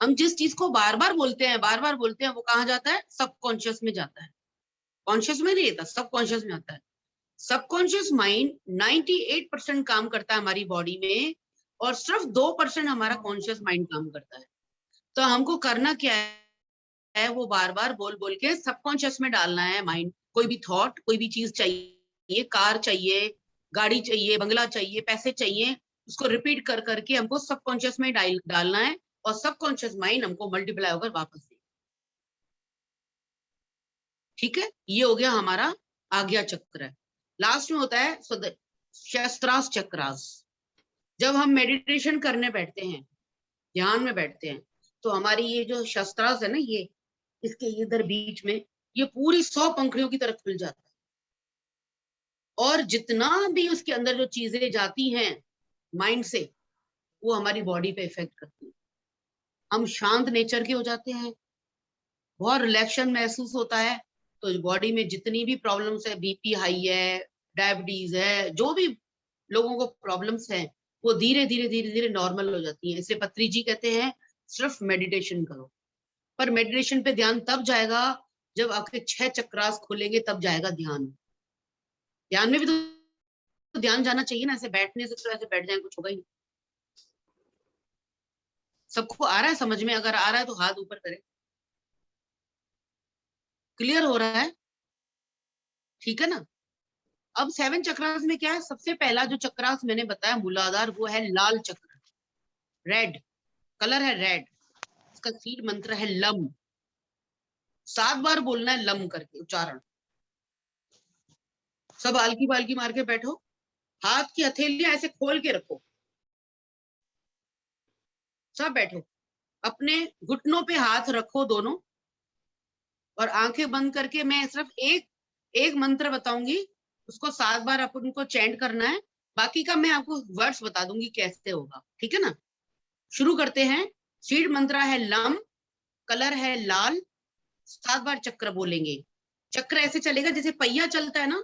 हम जिस चीज को बार बार बोलते हैं वो कहाँ जाता है? सबकॉन्शियस में जाता है। कॉन्शियस में नहीं रहता, सबकॉन्शियस में आता है। सबकॉन्शियस माइंड 98% काम करता है हमारी बॉडी में, और सिर्फ 2% हमारा कॉन्शियस माइंड काम करता है। तो हमको करना क्या है? वो बार बार बोल बोल के सबकॉन्शियस में डालना है माइंड। कोई भी थॉट, कोई भी चीज चाहिए, कार चाहिए, गाड़ी चाहिए, बंगला चाहिए, पैसे चाहिए, उसको रिपीट कर करके हमको सबकॉन्शियस में डालना है, और सबकॉन्शियस माइंड हमको मल्टीप्लाई होकर वापस दे। ठीक है, ये हो गया हमारा आज्ञा चक्र। लास्ट में होता है शस्त्रास चक्रास। जब हम मेडिटेशन करने बैठते हैं, ध्यान में बैठते हैं, तो हमारी ये जो शस्त्रास है ना, ये इसके इधर बीच में ये पूरी 100 पंखुड़ियों की तरह खुल जाता है, और जितना भी उसके अंदर जो चीजें जाती हैं माइंड से, वो हमारी बॉडी पे इफेक्ट करती है। हम शांत नेचर के हो जाते हैं, बहुत रिलैक्शन महसूस होता है। तो बॉडी में जितनी भी प्रॉब्लम्स है, बीपी हाई है, डायबिटीज है, जो भी लोगों को प्रॉब्लम्स हैं, वो धीरे धीरे नॉर्मल हो जाती है। इसलिए पत्री जी कहते हैं सिर्फ मेडिटेशन करो। पर मेडिटेशन पे ध्यान तब जाएगा जब आपके 6 चक्रास खुलेंगे, तब जाएगा ध्यान। ध्यान में भी तो ध्यान जाना चाहिए ना, ऐसे बैठने से तो ऐसे बैठ जाए कुछ होगा ही। सबको आ रहा है समझ में? अगर आ रहा है तो हाथ ऊपर करें। क्लियर हो रहा है? ठीक है ना? अब 7 चक्रास में क्या है? सबसे पहला जो चक्रास मैंने बताया मूलाधार, वो है लाल चक्र, रेड कलर है, रेड। इसका सीड मंत्र है लम। 7 बार बोलना है लम करके उच्चारण। सब हल्की बाल्की मार के बैठो, हाथ की हथेलियां ऐसे खोल के रखो, सब बैठो, अपने घुटनों पे हाथ रखो दोनों, और आंखें बंद करके मैं सिर्फ एक मंत्र बताऊंगी, उसको 7 बार अपन को चैंट करना है। बाकी का मैं आपको वर्ड्स बता दूंगी कैसे होगा, ठीक है ना? शुरू करते हैं। सीड मंत्र है लम, कलर है लाल, 7 बार चक्र बोलेंगे। चक्र ऐसे चलेगा जैसे पहिया चलता है ना,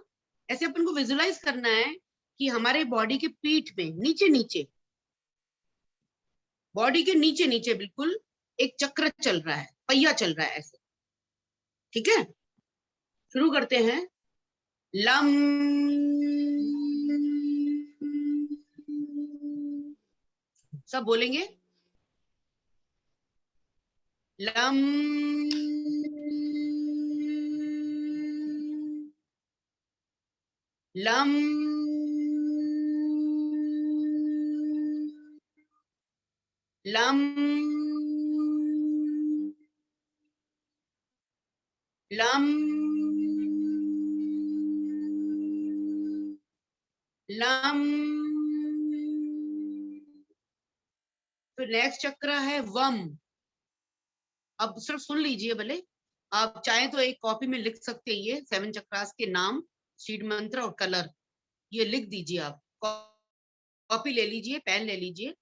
ऐसे अपन को विजुलाइज करना है कि हमारे बॉडी के पीठ में नीचे नीचे, बॉडी के नीचे नीचे बिल्कुल एक चक्र चल रहा है, पहिया चल रहा है ऐसे। ठीक है, शुरू करते हैं। लम, सब बोलेंगे। Lump lump lump lump lump. फिर नेक्स्ट चक्र है वम। अब सिर्फ सुन लीजिए भले, आप चाहें तो एक कॉपी में लिख सकते हैं ये 7 चक्रास के नाम, सीड मंत्र और कलर, ये लिख दीजिए आप। कॉपी ले लीजिए, पेन ले लीजिए।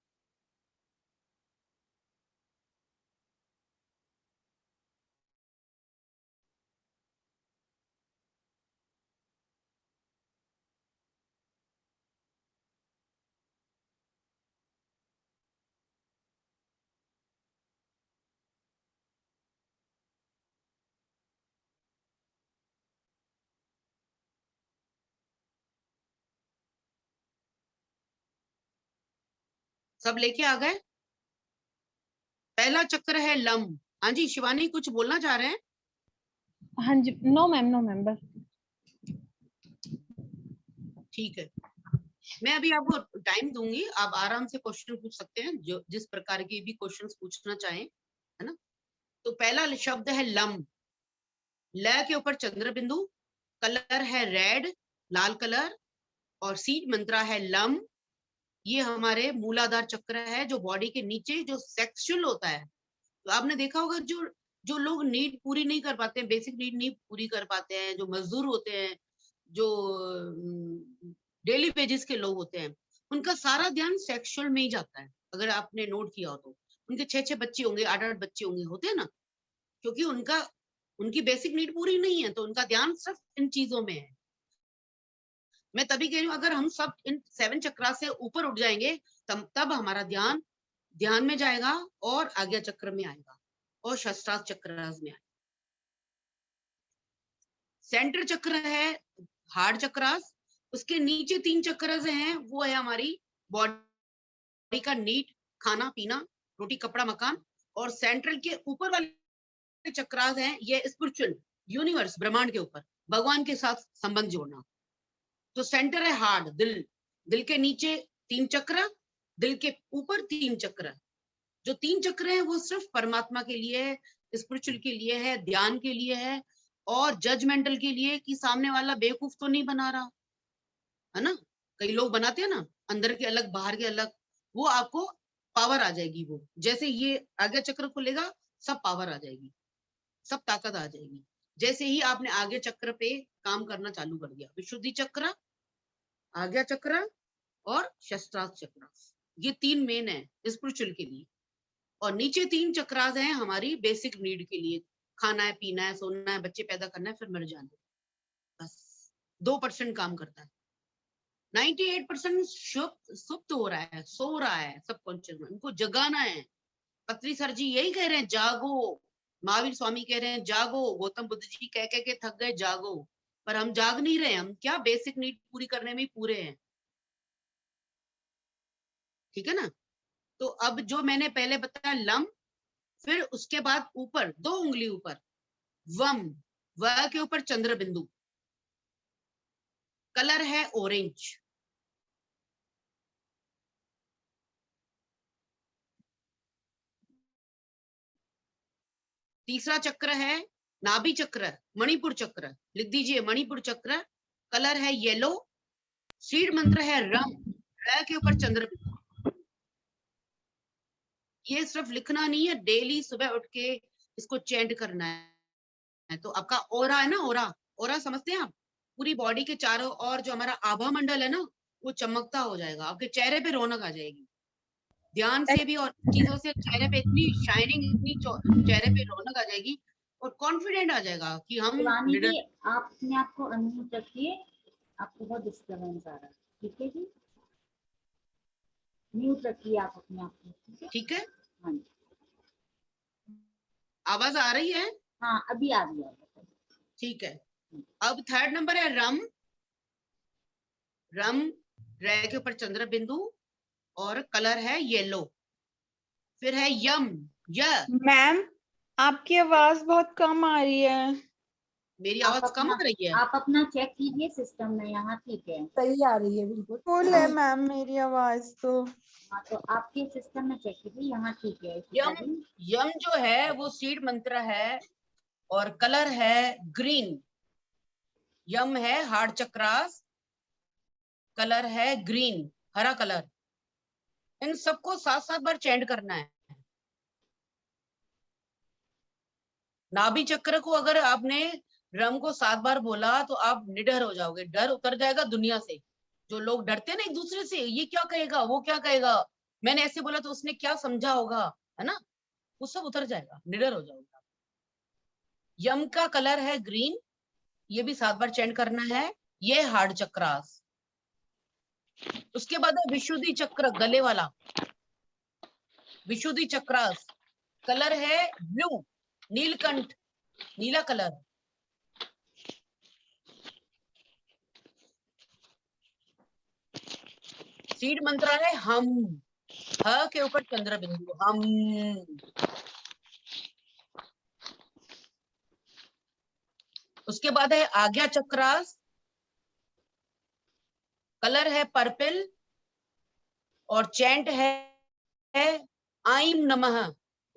सब लेके आ गए? पहला चक्र है लम। हाँ जी शिवानी कुछ बोलना चाह रहे हैं? हाँ जी, नो मैम बस। ठीक है, मैं अभी आपको टाइम दूंगी, आप आराम से क्वेश्चन पूछ सकते हैं, जो जिस प्रकार के भी क्वेश्चंस पूछना चाहें, है ना। तो पहला शब्द है लम। ल के ऊपर चंद्र बिंदु, कलर है रेड, लाल कलर, और सीड मंत्रा है लम। ये हमारे मूलाधार चक्र है, जो बॉडी के नीचे जो सेक्सुअल होता है। तो आपने देखा होगा जो जो लोग नीड पूरी नहीं कर पाते हैं, बेसिक नीड नहीं पूरी कर पाते हैं, जो मजदूर होते हैं, जो डेली वेजेस के लोग होते हैं, उनका सारा ध्यान सेक्सुअल में ही जाता है। अगर आपने नोट किया हो तो उनके 6-6 बच्चे होंगे, 8-8 बच्चे होंगे, होते हैं ना, क्योंकि उनकी बेसिक नीड पूरी नहीं है, तो उनका ध्यान सिर्फ इन चीजों में है। मैं तभी कह रही हूँ, अगर हम सब इन 7 चक्रा से ऊपर उठ जाएंगे, तब हमारा ध्यान में जाएगा और आज्ञा चक्र में आएगा और शस्त्रास्त्र चक्र में आएगा। सेंटर चक्र है हार्ड चक्रास, उसके नीचे 3 चक्र हैं, वो है हमारी बॉडी का नीड, खाना पीना, रोटी कपड़ा मकान। और सेंट्रल के ऊपर वाले चक्रास हैं, ये स्पिरिचुअल, यूनिवर्स, ब्रह्मांड के ऊपर भगवान के साथ संबंध जोड़ना। तो सेंटर है हार्ड, दिल के नीचे 3 चक्र, दिल के ऊपर 3 चक्र। जो 3 चक्र हैं वो सिर्फ परमात्मा के लिए है, स्पिरिचुअल के लिए है, ध्यान के लिए है, और जजमेंटल के लिए, कि सामने वाला बेवकूफ तो नहीं बना रहा, है ना। कई लोग बनाते हैं ना, अंदर के अलग बाहर के अलग, वो आपको पावर आ जाएगी। वो जैसे ये आज्ञा चक्र खुलेगा, सब पावर आ जाएगी, सब ताकत आ जाएगी, जैसे ही आपने आज्ञा चक्र पे काम करना चालू कर दिया। विशुद्धि चक्र, आज्ञा चक्र और शस्त्रास्त्र चक्र, ये 3 मेन है स्पिरिचुअल के लिए। और नीचे 3 चक्रास हैं हमारी बेसिक नीड के लिए, खाना है, पीना है, सोना है, बच्चे पैदा करना है, फिर मर जाना है, बस 2% काम करता है। 98% सुप्त हो रहा है, सो रहा है सबकॉन्शियस में, उनको जगाना है। पत्री सर जी यही कह रहे हैं, जागो। महावीर स्वामी कह रहे हैं जागो। गौतम बुद्ध जी कह के थक गए, जागो। पर हम जाग नहीं रहे, हम क्या बेसिक नीड पूरी करने में ही पूरे हैं, ठीक है ना। तो अब जो मैंने पहले बताया लम, फिर उसके बाद ऊपर 2 उंगली ऊपर वम, व के ऊपर चंद्र बिंदु, कलर है ऑरेंज। तीसरा चक्र है नाभि चक्र, मणिपुर चक्र, लिख दीजिए मणिपुर चक्र, कलर है येलो, सीड मंत्र है रम, र के ऊपर चंद्र बिंदु। ये सिर्फ लिखना नहीं है, डेली सुबह उठ के इसको चेंट करना है। तो आपका ओरा है ना, ओरा समझते हैं आप, पूरी बॉडी के चारों ओर जो हमारा आभा मंडल है ना, वो चमकता हो जाएगा, आपके चेहरे पे रौनक आ जाएगी। ध्यान से भी और चीजों से चेहरे पे इतनी शाइनिंग, इतनी चेहरे पे रौनक आ जाएगी और कॉन्फिडेंट आ जाएगा कि हम शिवानी जी, आप अपने आप को अनम्यूट रखिए, आपको बहुत डिस्टर्बेंस आ रहा है, ठीक है जी, म्यूट रखिए आप अपने आप को, ठीक है। हाँ जी, आवाज आ रही है? हाँ अभी आ रही है, ठीक है। अब थर्ड नंबर है रम, रे के ऊपर चंद्र बिंदु और कलर है येलो। फिर है यम, य मैम आपकी आवाज बहुत कम आ रही है। मेरी आप आवाज कम अपना आ रही है? आप अपना चेक कीजिए सिस्टम में, यहाँ ठीक है। सही आ रही है बिल्कुल। फुल है मैम मेरी आवाज तो। हाँ तो आपके सिस्टम में चेक कीजिए, यहाँ ठीक है। यम यम जो है वो सीड मंत्र है और कलर है ग्रीन। यम है हार्ड चक्रास, कलर है ग्रीन, हरा कलर। इन सबको 7-7 बार चैंट करना है। नाभि चक्र को अगर आपने रम को 7 बार बोला तो आप निडर हो जाओगे, डर उतर जाएगा दुनिया से। जो लोग डरते हैं ना एक दूसरे से, ये क्या कहेगा, वो क्या कहेगा, मैंने ऐसे बोला तो उसने क्या समझा होगा, है ना, वो सब उतर जाएगा, निडर हो जाओगे। यम का कलर है ग्रीन, ये भी 7 बार चैंट करना है। ये हार्ड चक्रास। उसके बाद है विशुद्धि चक्र, गले वाला विशुद्धि चक्रास, कलर है ब्लू, नीलकंठ, नीला कलर। सीड मंत्र है हम, ह के ऊपर चंद्र बिंदु, हम। उसके बाद है आज्ञा चक्रास, कलर है पर्पल और चैंट है आइम नमः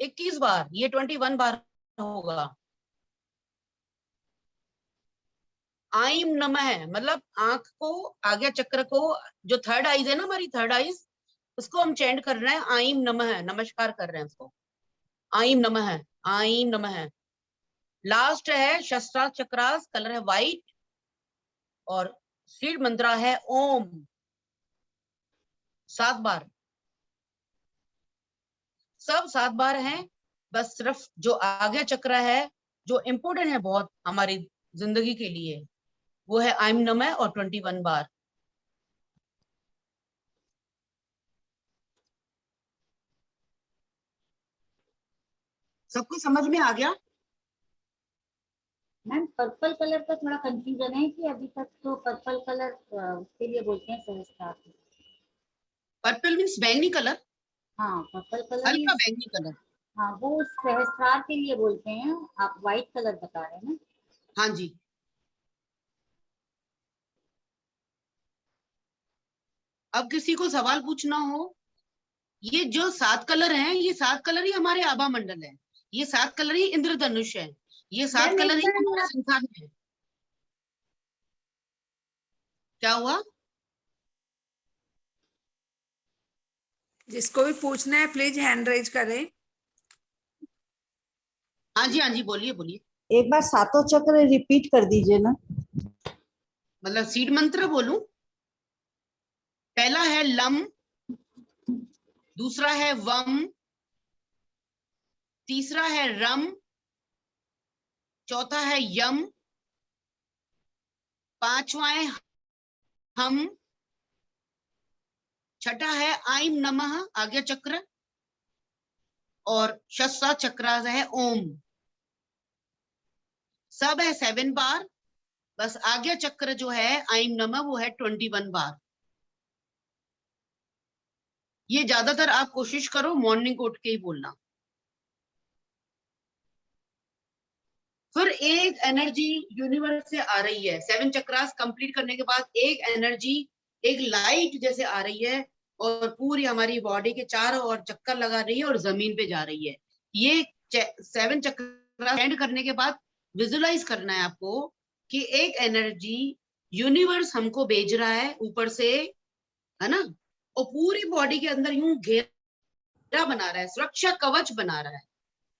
21 बार, ये 21 बार होगा। आइम नमः मतलब आंख को, आज्ञा चक्र को, जो थर्ड आईज है ना हमारी, थर्ड आईज, उसको हम चैंट कर रहे हैं आइम नमः, नमस्कार कर रहे हैं उसको, आइम नमः, आइम नमः। लास्ट है शस्त्रास चक्रास, कलर है व्हाइट और सीड मंत्रा है ओम, 7 बार, सब 7 बार हैं। बस सिर्फ जो आज्ञा चक्र है, जो इम्पोर्टेंट है बहुत हमारी जिंदगी के लिए, वो है आइम नमः और 21 बार। सब कुछ समझ में आ गया? मैम पर्पल कलर का थोड़ा कंफ्यूजन है कि अभी तक तो पर्पल कलर उसके लिए बोलते हैं सहस्त्रार। पर्पल मीन्स बैंगनी कलर, हाँ पर्पल कलर ही। हल्का बैंगनी कलर। हाँ वो सहस्त्रार के लिए बोलते हैं, आप व्हाइट कलर बता रहे हैं ना। हाँ जी। अब किसी को सवाल पूछना हो, ये जो 7 कलर हैं, ये 7 कलर ही हमारे आभा मंडल है, ये 7 कलर ही इंद्रधनुष है, ये 7 कलर ही हमारा संसार है। क्या हुआ? जिसको भी पूछना है प्लीज हैंड रेज करें। हाँ जी बोलिए बोलिए। एक बार सातों चक्र रिपीट कर दीजिए ना। मतलब सीड मंत्र बोलूं? पहला है लम, दूसरा है वम, तीसरा है रम, चौथा है यम, पांचवा है हम, छठा है आइम नमः आज्ञा चक्र, और शस्त्र चक्र है ओम। सब है 7 बार, बस आज्ञा चक्र जो है आइम नमः वो है 21 बार। ये ज्यादातर आप कोशिश करो मॉर्निंग को उठ के ही बोलना। फिर एक एनर्जी यूनिवर्स से आ रही है, 7 चक्रास कंप्लीट करने के बाद एक एनर्जी, एक लाइट जैसे आ रही है और पूरी हमारी बॉडी के चारों ओर चक्कर लगा रही है और जमीन पे जा रही है। ये 7 चक्रास एंड करने के बाद विजुलाइज करना है आपको कि एक एनर्जी यूनिवर्स हमको भेज रहा है ऊपर से, है ना, और पूरी बॉडी के अंदर यूं घेरा बना रहा है, सुरक्षा कवच बना रहा है,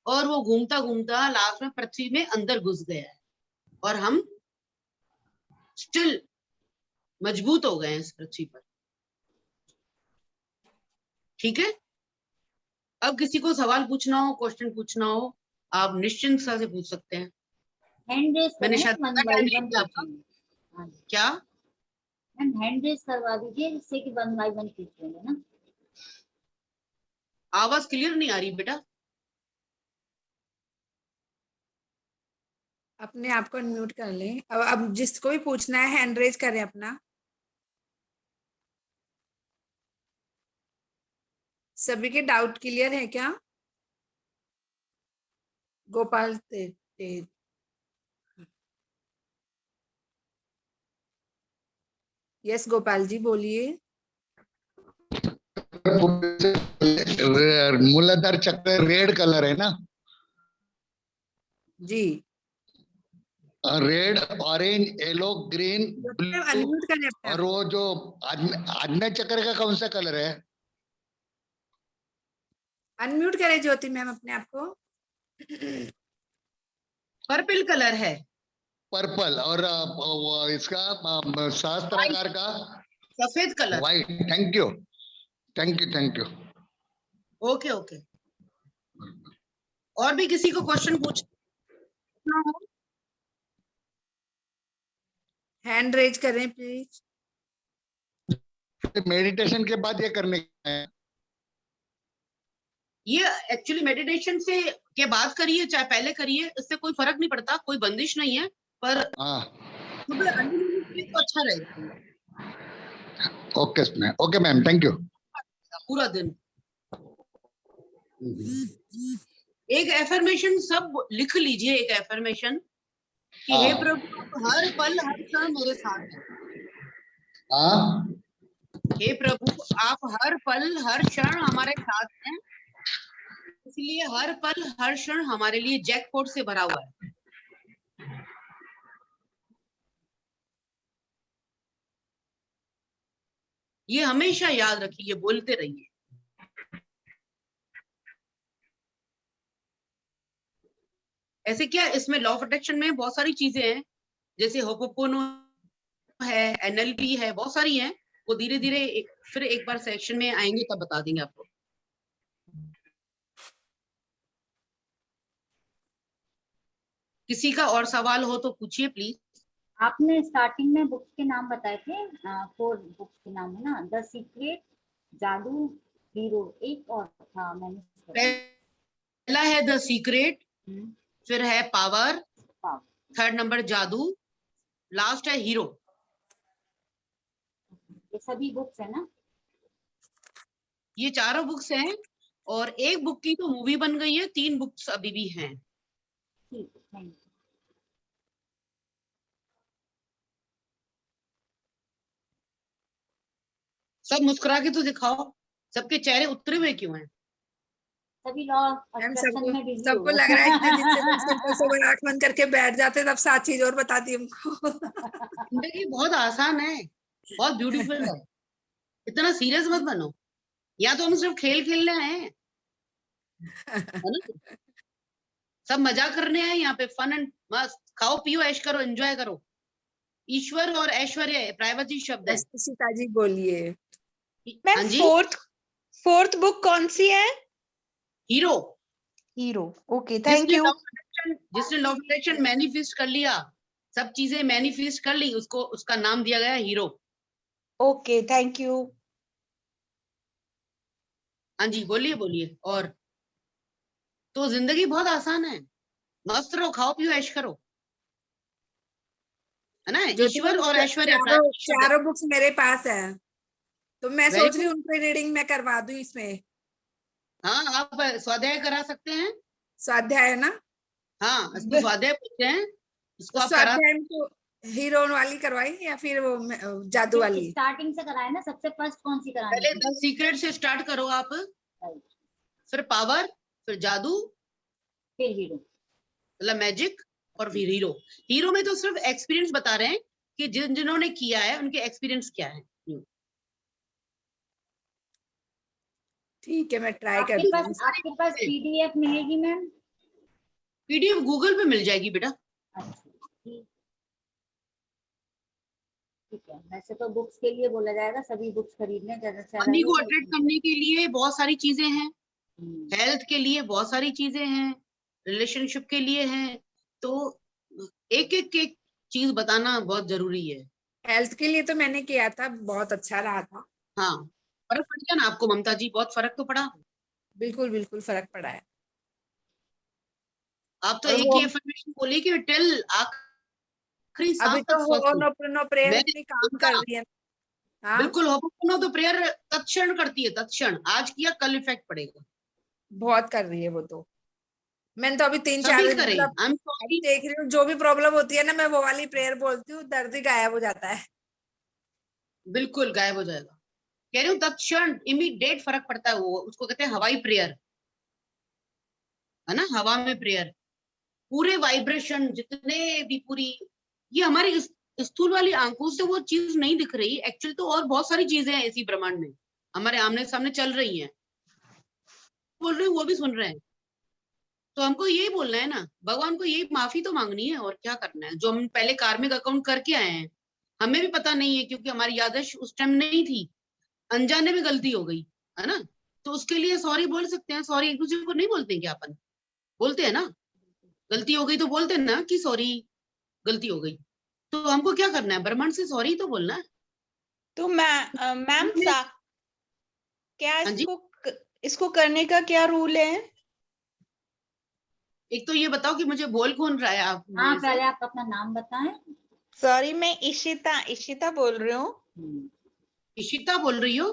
और वो घूमता घूमता लास्ट में पृथ्वी में अंदर घुस गया है और हम स्टिल मजबूत हो गए हैं इस पृथ्वी पर। ठीक है? अब किसी को सवाल पूछना हो, क्वेश्चन पूछना हो, आप निश्चिंतता से पूछ सकते हैं। हैंड रेज मैंने करें, शायद वन बाय वन पूछेंगे। हाँ जी क्या? मैम हैंड रेज करवा दीजिए जिससे कि वन बाय वन पूछ लेंगे ना। आवाज क्लियर नहीं आ रही बेटा। अपने आप को म्यूट कर लें। अब जिसको भी पूछना है हैंड रेज करें अपना। सभी के डाउट क्लियर है क्या? गोपाल तेज। यस गोपाल जी बोलिए। मूलाधार चक्र रेड कलर है ना? जी। Red, orange, yellow, green, blue, unmute करें अपने और आप। वो जो आज्ञा चक्र का कौन सा कलर है? अनम्यूट करें ज्योति मैम अपने आप को। पर्पल कलर है। पर्पल। और वो इसका सहस्त्राकार का सफेद colour. White. Thank you, thank you, thank you. Okay okay. और भी किसी को क्वेश्चन पूछना हो? हैंड रेज करें प्लीज। मेडिटेशन के बाद ये करने का है? ये एक्चुअली मेडिटेशन से के बाद करिए चाहे पहले करिए, इससे कोई फर्क नहीं पड़ता, कोई बंदिश नहीं है, पर सुबह अर्ली मॉर्निंग तो अच्छा रहेगा। Okay ma'am, thank you. पूरा दिन एक एफर्मेशन सब लिख लीजिए, एक एफर्मेशन कि हे प्रभु आप हर पल हर क्षण मेरे साथ हैं। हे प्रभु आप हर पल हर क्षण हमारे साथ हैं, इसलिए हर पल हर क्षण हमारे लिए जैकपॉट से भरा हुआ है। ये हमेशा याद रखिए, बोलते रहिए। ऐसे क्या इसमें लॉ ऑफ अट्रैक्शन में बहुत सारी चीजें हैं, जैसे होपोपोनो है, एनएलपी है, बहुत सारी हैं। वो धीरे धीरे फिर एक बार सेक्शन में आएंगे तब बता देंगे आपको। किसी का और सवाल हो तो पूछिए प्लीज। आपने स्टार्टिंग में बुक्स के नाम बताए थे, 4 बुक्स के नाम है ना, द सीक्रेट, जादू, हीरो, एक और था मैंने। पहला है द सीक्रेट, फिर है पावर, थर्ड नंबर जादू, लास्ट है हीरो। ये सभी बुक्स है ना? ये चारों बुक्स हैं, और एक बुक की तो मूवी बन गई है, 3 बुक्स अभी भी हैं। ठीक है, थैंक यू। सब मुस्कुरा के तो दिखाओ, सबके चेहरे उतरे हुए क्यों हैं? सभी लॉ ऑफ अट्रैक्शन में बिजी हो सबको लग रहा है कि जिससे सिंपल सोबर आंख बंद करके बैठ जाते तब 7 चीज और बताती हमको। जिंदगी बहुत आसान है, बहुत ब्यूटीफुल है, इतना सीरियस मत बनो। या तो हम सिर्फ खेल खेलने आए हैं, है ना? सब मजाक करने आए यहाँ पे, फन एंड मस्त, खाओ पियो ऐश करो, एंजॉय करो। ईश्वर और ऐश्वर्य प्राइवेसी शब्द है। सीता जी बोलिए। हाँ जी। फोर्थ बुक कौन सी है? Hero. Hero. Okay, thank you. जिसने लॉ ऑफ अट्रैक्शन मैनिफेस्ट कर लिया, सब चीजें मैनिफेस्ट कर ली, उसको उसका नाम दिया गया हीरो। Okay, thank you. हाँ जी, बोलिए बोलिए। और तो जिंदगी बहुत आसान है, मस्त रहो, खाओ पियो ऐश करो, है ना? ईश्वर और ऐश्वर्य चारों बुक्स मेरे पास है, तो मैं सोच रही हूँ उनकी रीडिंग मैं करवा दूं इसमें। हाँ, आप स्वाध्याय करा सकते हैं। स्वाध्याय है ना? हाँ, इसको स्वाध्याय पूछते हैं, इसको आप करा। स्वाध्याय को हीरो वाली करवाई या फिर वो जादू वाली? स्टार्टिंग से कराए ना, सबसे फर्स्ट कौन सी करानी? पहले द सीक्रेट से स्टार्ट करो आप, फिर पावर, फिर जादू, फिर हीरो, मतलब मैजिक, और फिर हीरो। हीरो में तो सिर्फ एक्सपीरियंस बता रहे हैं कि जिन्होंने किया है उनके एक्सपीरियंस क्या है। ठीक है, मैं ट्राई करती हूँ। आपके पास पीडीएफ मिलेगी मैम? पीडीएफ गूगल पे मिल जाएगी बेटा। अच्छा, ठीक है। वैसे तो बुक्स के लिए बोला जाएगा, सभी बुक्स खरीदने ज्यादा से मनी को अट्रैक्ट करने के लिए बहुत सारी चीजें हैं, हेल्थ के लिए बहुत सारी चीजें हैं, रिलेशनशिप के लिए हैं, तो एक एक चीज बताना बहुत जरूरी है। हेल्थ के लिए तो मैंने किया था, बहुत अच्छा रहा था। हाँ, फर्क पड़ गया ना आपको ममता जी? बहुत फर्क तो पड़ा। बिल्कुल बिल्कुल फर्क पड़ा है। आप तो एक ही इन्फॉर्मेशन बोली कि टिल आखिरी सांस अभी तक स्वस्थ हो। नो प्रेयर इतनी काम कर रही है। हाँ? बिल्कुल, होपोपोनो तो प्रेयर तत्क्षण करती है, तत्क्षण। आज किया कल इफेक्ट पड़ेगा। बहुत कर रही है वो तो। मैंने तो अभी 3-4 सभी दिन करें। मतलब आई एम अभी सॉरी। देख रही हूँ, जो भी प्रॉब्लम होती है ना, मैं वो वाली प्रेयर बोलती हूँ, दर्द ही गायब हो जाता है। बिल्कुल गायब हो जाएगा। कह रही हूँ तत्क्षण इमीडिएट फर्क पड़ता है। वो उसको कहते हैं हवाई प्रेयर, है ना, हवा में प्रेयर। पूरे वाइब्रेशन जितने भी पूरी, ये हमारी इस स्थूल वाली आंखों से वो चीज नहीं दिख रही एक्चुअली, तो और बहुत सारी चीजें हैं इसी ब्रह्मांड में हमारे आमने सामने चल रही हैं, बोल रहे हैं वो भी सुन रहे हैं। तो हमको यही बोलना है ना, भगवान को यही माफी तो मांगनी है, और क्या करना है। जो हम पहले कार्मिक अकाउंट करके आए हैं, हमें भी पता नहीं है क्योंकि हमारी याददाश्त उस टाइम नहीं थी, अनजाने में गलती हो गई, है ना। तो उसके लिए सॉरी बोल सकते हैं। सॉरी एक दूसरे को नहीं बोलते हैं क्या? अपन बोलते हैं ना, गलती हो गई तो बोलते हैं ना कि सॉरी, गलती हो गई। तो हमको क्या करना है? ब्रह्मांड से सॉरी तो बोलना है। तो मैम क्या हाँ जी, इसको करने का क्या रूल है? एक तो ये बताओ कि मुझे बोल कौन रहा है आप हाँ, में से? पहले आप अपना नाम बताएं। सॉरी, मैं इशिता बोल रही हूँ। इशिता बोल रही हो?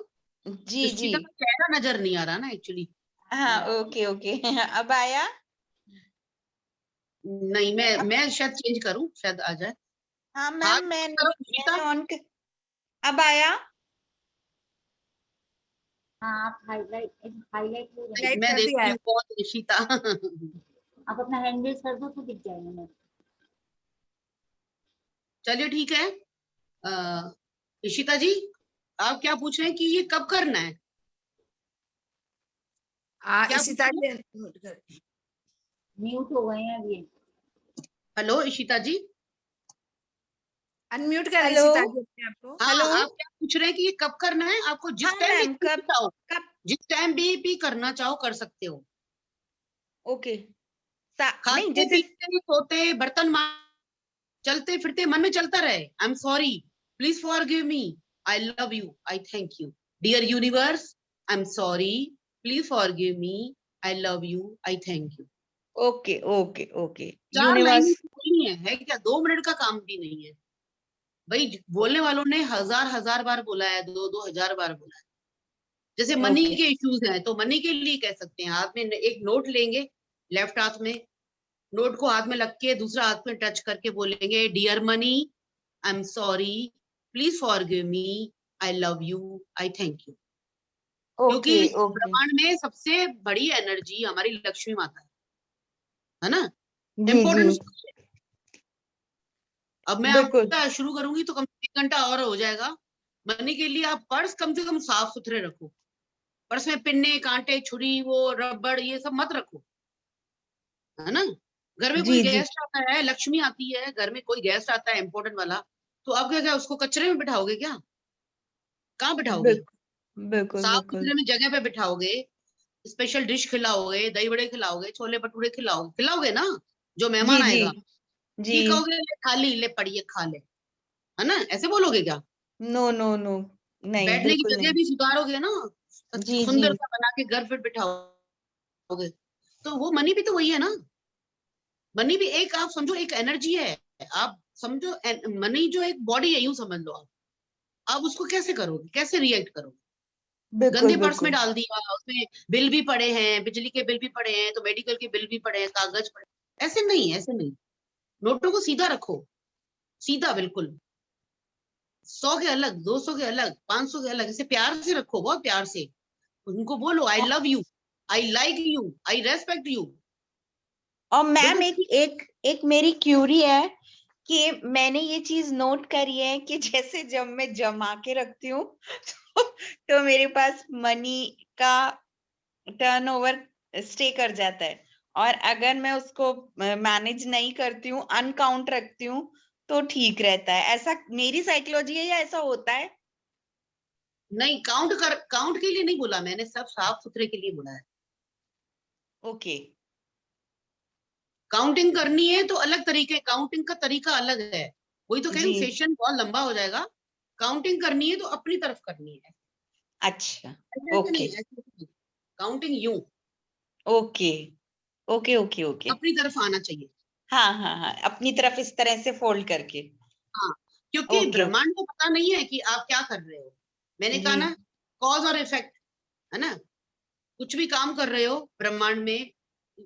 जी जी। इशिता का चेहरा नजर नहीं आ रहा ना एक्चुअली। हाँ, ओके ओके। अब आया? नहीं, मैं शायद चेंज करूं, शायद आ जाए। हाँ हाँ मैम, करो इशिता। अब आया? हाँ, आप हाईलाइट हो जाएगा। हाईलाइट मैं कर दिया देखती है। हूँ कौन इशिता। आप अपना हैंड रेज कर दो तो दिख जाएगा मेरे को। चलिए ठीक है। इशिता जी, आप क्या पूछ रहे हैं कि ये कब करना है? क्या इसी पूछ रहे हैं? तरह म्यूट हो गए हैं अभी। हेलो इशिता जी। अनम्यूट करें हेलो इसी ताकि अपने आप को। हाँ, हेलो। आप क्या पूछ रहे हैं कि ये कब करना है? आपको जिस हाँ टाइम मैम, भी कब चाहो, कब जिस टाइम भी करना चाहो कर सकते हो। ओके। नहीं, खाते जैसे पीते सोते बर्तन चलते फिरते मन में चलता रहे, I am sorry, please forgive me, I love you, I thank you, dear universe, I am sorry, please forgive me, I love you, I thank you. Okay okay okay. 4 लाइनें यूनिवर्स। नहीं है क्या? 2 मिनट का काम भी नहीं है भाई। बोलने वालों ने हजार हजार बार बोला है, 2-2 हजार बार बोला है। जैसे मनी ओके के इश्यूज हैं तो मनी के लिए कह सकते हैं, हाथ में एक नोट लेंगे, लेफ्ट हाथ में, नोट को हाथ में लग के दूसरा हाथ में टच करके बोलेंगे, dear money, I am sorry, please forgive me, I love you, I thank you. क्योंकि ओके ओके। ब्रह्मांड में सबसे बड़ी एनर्जी हमारी लक्ष्मी माता है ना। जी जी, इम्पोर्टेंस। अब मैं बिल्कुल। आपका शुरू करूंगी तो कम से 1 घंटा और हो जाएगा। मनी के लिए आप पर्स कम से कम साफ सुथरे रखो। पर्स में पिन्ने कांटे छुरी वो रबड़ ये सब मत रखो, है ना। घर में कोई जी जी, गेस्ट आता है, लक्ष्मी आती है, घर में कोई गेस्ट आता है इम्पोर्टेंट वाला, तो आप क्या क्या उसको कचरे में बिठाओगे क्या? कहाँ बिठाओगे? बिल्कुल बिल्कुल साफ बिल्कुल। सुथरे में जगह पे बिठाओगे, स्पेशल डिश खिलाओगे, दही बड़े खिलाओगे, छोले भटूरे खिलाओगे, खिलाओगे ना। जो जी मेहमान जी आएगा जी। ये कहोगे ले खा ली, ले पड़िए खा ले, है ना, ऐसे बोलोगे क्या? नो नो नो, नहीं बैठने की बिल्कुल जगह नहीं। भी सुधारोगे ना, जी जी। सुंदर सा बना के घर पे बिठाओगे। तो वो मनी भी तो वही है ना। मनी भी एक, आप समझो एक एनर्जी है। आप समझो मनी जो एक बॉडी है, यूं समझ लो आप उसको कैसे करोगे, कैसे रिएक्ट करोगे? बिल्कुल गंदे पर्स में बिल्कुल। डाल दिया, उसमें बिल भी पड़े हैं, बिजली के बिल भी पड़े हैं, तो मेडिकल के बिल भी पड़े हैं, कागज पड़े, ऐसे नहीं, ऐसे नहीं। नोटों को सीधा रखो, सीधा बिल्कुल। 100 के अलग, 200 के अलग, 500 के अलग, ऐसे प्यार से रखो, बहुत प्यार से। उनको बोलो आई love you, I like you, I respect you. और मैम, बिल्कुल एक एक एक मेरी क्यूरी है कि मैंने ये चीज नोट करी है कि जैसे जब मैं जमा के रखती हूँ तो मेरे पास मनी का टर्नओवर स्टे कर जाता है, और अगर मैं उसको मैनेज नहीं करती हूँ, अनकाउंट रखती हूँ, तो ठीक रहता है। ऐसा मेरी साइकोलॉजी है या ऐसा होता है? नहीं, काउंट के लिए नहीं बोला मैंने, सब साफ सुथरे के लिए बोला है। ओके। काउंटिंग करनी है तो अलग तरीके, काउंटिंग का तरीका अलग है। वही तो कहीं जी, सेशन बहुत लंबा हो जाएगा। काउंटिंग करनी है तो अपनी तरफ करनी है, अच्छा। ऐसे ऐसे ओके नहीं, ऐसे नहीं। काउंटिंग यूं ओके ओके ओके ओके। अपनी तरफ आना चाहिए। हाँ हाँ हाँ, अपनी तरफ इस तरह से फोल्ड करके। हाँ, क्योंकि ओके ओके। ब्रह्मांड को पता नहीं है कि आप क्या कर रहे हो। मैंने कहा जी ना, कॉज और इफेक्ट, है ना। कुछ भी काम कर रहे हो ब्रह्मांड में,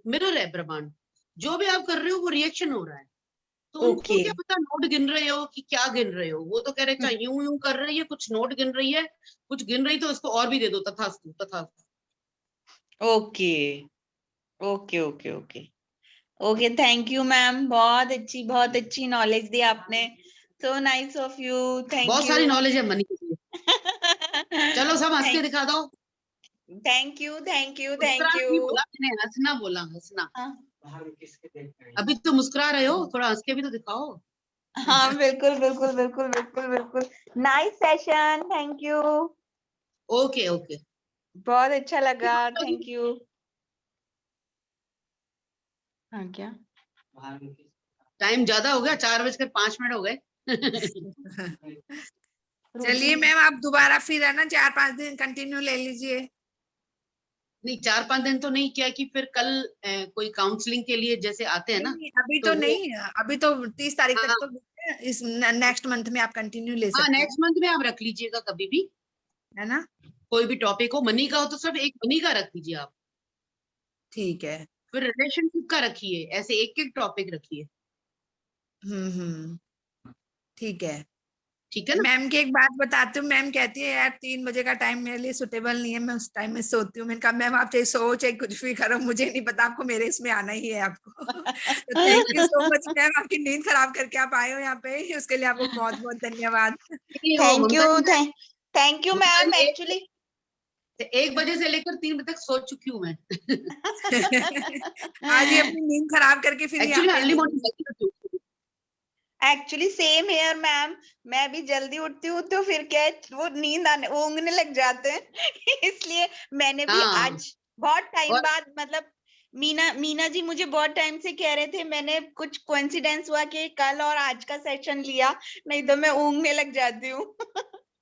मिरर है ब्रह्मांड, जो भी आप कर रहे हो वो रिएक्शन हो रहा है। तो उनको ओके क्या पता नोट गिन रहे हो कि क्या गिन रहे हो, वो तो कह रहे अच्छा यूं यूं कर रही है, कुछ नोट गिन रही है, कुछ गिन रही तो इसको और भी दे दो, तथास्तु तथास्तु। Okay okay okay okay okay, thank you ma'am, बहुत अच्छी नॉलेज दी आपने, so nice of you, thank बहुत यू। सारी नॉलेज है मनी के लिए। चलो सब हंस के दिखा दो। Thank you thank you thank मुस्कुराना नहीं यू। बोला मैंने, हंसना बोला, हंसना। अभी तो मुस्कुरा रहे हो, थोड़ा हंस के भी तो दिखाओ। हाँ बिल्कुल बिल्कुल बिल्कुल बिल्कुल बिल्कुल, nice session, thank you, okay okay, बहुत अच्छा लगा, थैंक यू। हाँ क्या टाइम ज्यादा हो गया, 4:05 हो गए। चलिए मैम, आप दोबारा फिर है ना 4-5 दिन कंटिन्यू ले लीजिए। नहीं 4-5 दिन तो नहीं, क्या कि फिर कल कोई काउंसलिंग के लिए जैसे आते हैं ना, नहीं, अभी तो तो वो नहीं, अभी तो 30 तारीख तक हाँ तो इस नेक्स्ट मंथ में आप कंटिन्यू ले हाँ, सकते हैं, नेक्स्ट मंथ में आप रख लीजिएगा कभी भी, है ना? कोई भी टॉपिक हो, मनी का हो तो सिर्फ एक मनी का रख दीजिए आप, ठीक है। फिर रिलेशनशिप का रखिए, ऐसे एक एक टॉपिक रखिए, ठीक है। ठीक है ना। मैम की एक बात बताती हूँ, मैम कहती है यार 3 बजे का टाइम मेरे लिए सुटेबल नहीं है, मैं उस टाइम में सोती हूँ। मैंने कहा मैम आप चाहे सो चाहे कुछ भी करो, मुझे नहीं पता, आपको मेरे इसमें आना ही है आपको। तो thank you so much ma'am, आपकी नींद खराब करके आप आए हो यहाँ पे, उसके लिए आपको बहुत बहुत धन्यवाद। नहीं, वो thank Mamta you ji, thank you Mamta ma'am, जी, एक्चुअली 1 बजे से लेकर 3 बजे तक सो चुकी हूँ मैं। आज ये अपनी नींद खराब करके फिर यहाँ एक्चुअली पे अर्ली आई मॉर्निंग है। जल्दी उठी हूँ। एक्चुअली सेम हेयर मैम, मैं भी जल्दी उठती हूँ तो फिर क्या है, वो नींद आने ऊँघने लग जाते हैं। इसलिए मैंने भी हाँ आज बहुत टाइम और बाद, मतलब मीना जी मुझे बहुत टाइम से कह रहे थे, मैंने कुछ कोइंसिडेंस हुआ कि कल और आज का सेशन लिया, नहीं तो मैं ऊँघने लग जाती हूँ।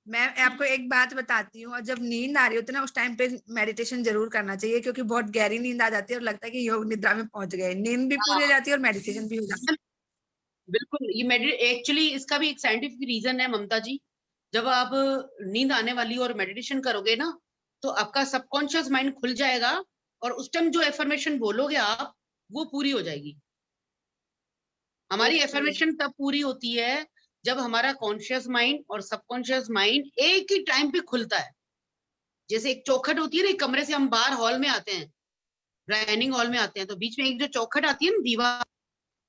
मैं आपको एक बात बताती हूँ, और जब नींद आ रही होती है ना उस टाइम पे मेडिटेशन जरूर करना चाहिए, क्योंकि बहुत गहरी नींद आ जाती है और लगता है कि योग निद्रा में पहुंच गए, नींद भी पूरी हो हाँ जाती है और मेडिटेशन भी हो जाती है। बिल्कुल, ये एक्चुअली इसका भी एक साइंटिफिक रीजन है ममता जी। जब आप नींद आने वाली और मेडिटेशन करोगे ना, तो आपका सबकॉन्शियस माइंड खुल जाएगा, और उस टाइम जो एफर्मेशन बोलोगे आप, वो पूरी हो जाएगी। हमारी एफर्मेशन तब पूरी होती है जब हमारा कॉन्शियस माइंड और सबकॉन्शियस माइंड एक ही टाइम पे खुलता है। जैसे एक चौखट होती है ना, एक कमरे से हम बाहर हॉल में आते हैं, डाइनिंग हॉल में आते हैं, तो बीच में एक जो चौखट आती है ना, दीवार,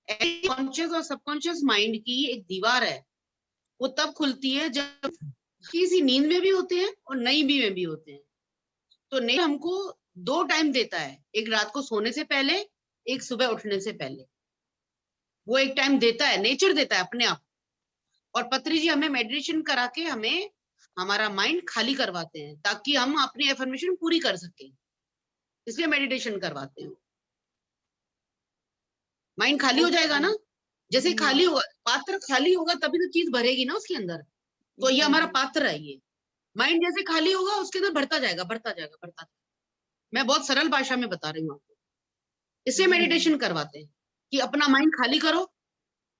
कॉन्शियस और सबकॉन्शियस माइंड की एक दीवार है, वो तब खुलती है जब किसी नींद में भी होते हैं और नई भी में भी होते हैं। तो नहीं हमको 2 टाइम देता है, एक रात को सोने से पहले, एक सुबह उठने से पहले, वो एक टाइम देता है, नेचर देता है अपने आप। और पत्री जी हमें मेडिटेशन करा के हमें हमारा माइंड खाली करवाते हैं, ताकि हम अपनी एफर्मेशन पूरी कर सकें, इसलिए मेडिटेशन करवाते हैं। माइंड खाली हो जाएगा ना, जैसे खाली होगा, पात्र खाली होगा तभी तो चीज भरेगी ना उसके अंदर। तो ये हमारा पात्र है, ये माइंड जैसे खाली होगा उसके अंदर भरता जाएगा भरता जाएगा भरता जाएगा। मैं बहुत सरल भाषा में बता रही हूँ आपको, इससे मेडिटेशन करवाते हैं कि अपना माइंड खाली करो,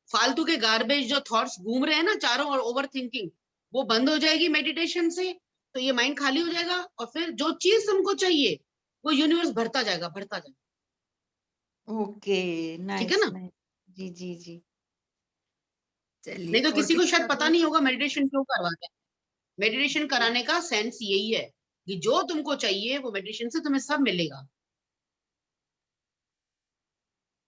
फालतू के गार्बेज जो थॉट्स घूम रहे हैं ना चारों, और ओवर थिंकिंग, वो बंद हो जाएगी मेडिटेशन से। तो ये माइंड खाली हो जाएगा, और फिर जो चीज तुमको चाहिए वो यूनिवर्स भरता जाएगा भरता जाएगा। ओके ठीक है नाइस ना। जी जी जी। चलिए, नहीं तो और किसी को किसी शायद का पता कोई नहीं होगा मेडिटेशन क्यों करवाते हैं। मेडिटेशन कराने का सेंस यही है कि जो तुमको चाहिए वो मेडिटेशन से तुम्हें सब मिलेगा।